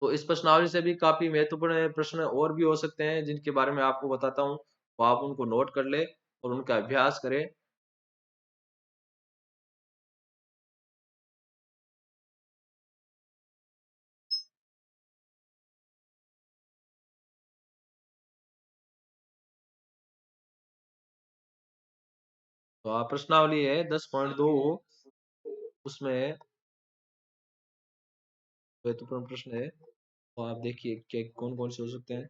तो इस प्रश्नावली से भी काफ़ी महत्वपूर्ण प्रश्न और भी हो सकते हैं, जिनके बारे में आपको बताता हूँ, तो आप उनको नोट कर लें और उनका अभ्यास करें। तो प्रश्नावली है 10.2, उसमें महत्वपूर्ण प्रश्न है, तो आप देखिए कि कौन-कौन से हो सकते हैं।